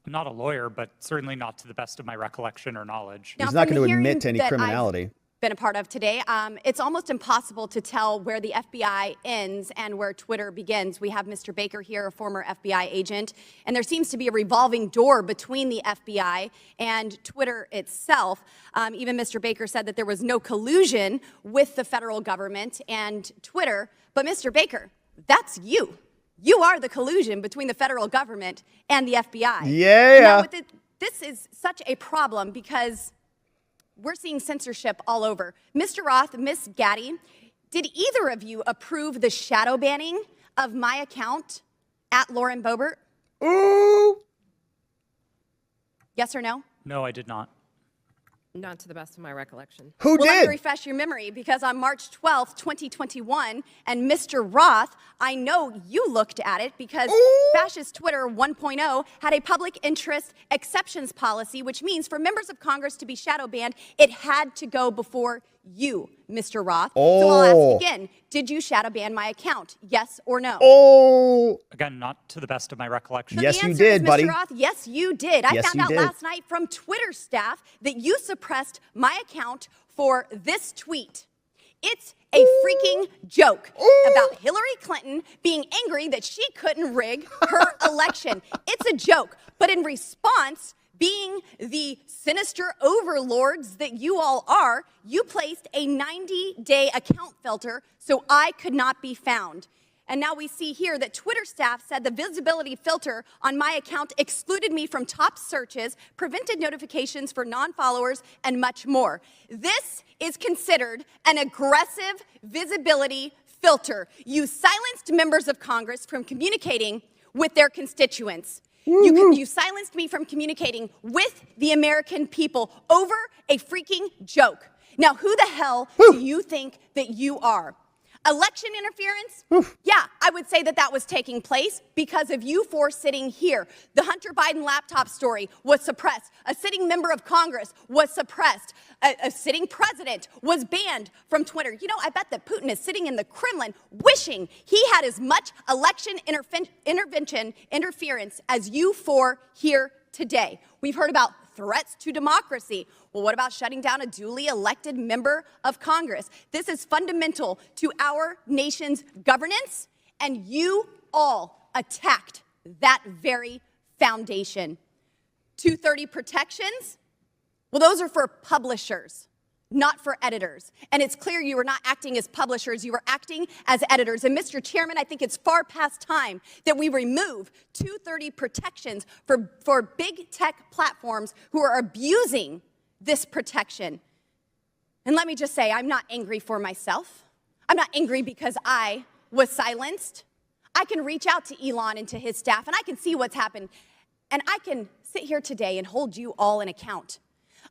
I'm not a lawyer, but certainly not to the best of my recollection or knowledge. Now, He's not from going the to hearing admit to any that criminality. I've been a part of today, it's almost impossible to tell where the FBI ends and where Twitter begins. We have Mr. Baker here, a former FBI agent, and there seems to be a revolving door between the FBI and Twitter itself. Even Mr. Baker said that there was no collusion with the federal government and Twitter. But Mr. Baker, that's you. You are the collusion between the federal government and the FBI. Yeah. Now, this is such a problem because we're seeing censorship all over. Mr. Roth, Ms. Gaddy, did either of you approve the shadow banning of my account at Lauren Boebert? Ooh. Yes or no? No, I did not. Not to the best of my recollection. Who Well, let me did? refresh your memory, because on March 12th, 2021, and Mr. Roth, I know you looked at it because Fascist Twitter 1.0 had a public interest exceptions policy, which means for members of Congress to be shadow banned, it had to go before you, Mr. Roth. Oh. So I'll ask again, did you shadow ban my account? Yes or no? Oh. Again, not to the best of my recollection. So Yes, the you answer did, is, buddy. Mr. Roth, yes, you did. I Yes, found you out did. last night from Twitter staff that you suppressed my account for this tweet. It's a freaking joke about Hillary Clinton being angry that she couldn't rig her election. It's a joke. But in response, being the sinister overlords that you all are, you placed a 90-day account filter so I could not be found. And now we see here that Twitter staff said the visibility filter on my account excluded me from top searches, prevented notifications for non-followers, and much more. This is considered an aggressive visibility filter. You silenced members of Congress from communicating with their constituents. You silenced me from communicating with the American people over a freaking joke. Now, who the hell do you think that you are? Election interference? Yeah, I would say that that was taking place because of you four sitting here. The Hunter Biden laptop story was suppressed. A sitting member of Congress was suppressed. A sitting president was banned from Twitter. You know, I bet that Putin is sitting in the Kremlin wishing he had as much election interference as you four here today. We've heard about threats to democracy. Well, what about shutting down a duly elected member of Congress? This is fundamental to our nation's governance, and you all attacked that very foundation. 230 protections? Well, those are for publishers, not for editors. And it's clear you were not acting as publishers, you were acting as editors. And Mr. Chairman, I think it's far past time that we remove 230 protections for big tech platforms who are abusing this protection. And let me just say, I'm not angry for myself. I'm not angry because I was silenced. I can reach out to Elon and to his staff, and I can see what's happened. And I can sit here today and hold you all in account.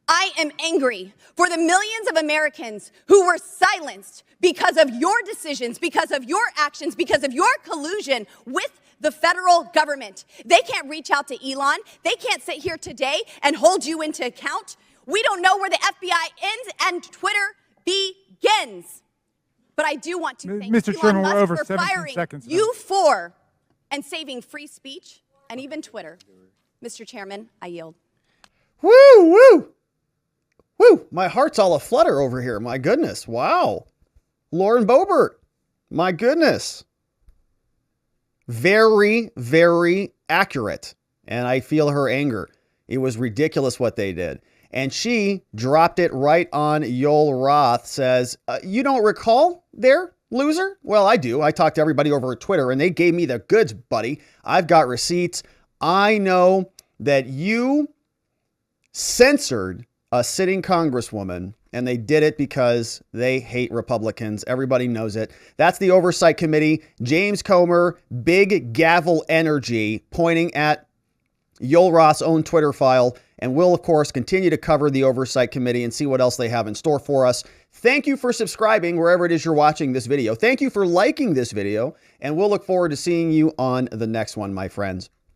I am angry for the millions of Americans who were silenced because of your decisions, because of your actions, because of your collusion with the federal government. They can't reach out to Elon. They can't sit here today and hold you into account. We don't know where the FBI ends and Twitter begins. But I do want to thank Mr. Elon Chairman, we're over Musk for 17 firing seconds now. you four and saving free speech and even Twitter. Mr. Chairman, I yield. Woo, woo. Woo, my heart's all aflutter over here. My goodness. Wow. Lauren Boebert. My goodness. Very, very accurate. And I feel her anger. It was ridiculous what they did. And she dropped it right on Yoel Roth, says, you don't recall there, loser? Well, I do. I talked to everybody over at Twitter and they gave me the goods, buddy. I've got receipts. I know that you censored a sitting congresswoman, and they did it because they hate Republicans. Everybody knows it. That's the Oversight Committee. James Comer, big gavel energy, pointing at Yoel Roth's own Twitter file. And we'll, of course, continue to cover the Oversight Committee and see what else they have in store for us. Thank you for subscribing wherever it is you're watching this video. Thank you for liking this video, and we'll look forward to seeing you on the next one, my friends.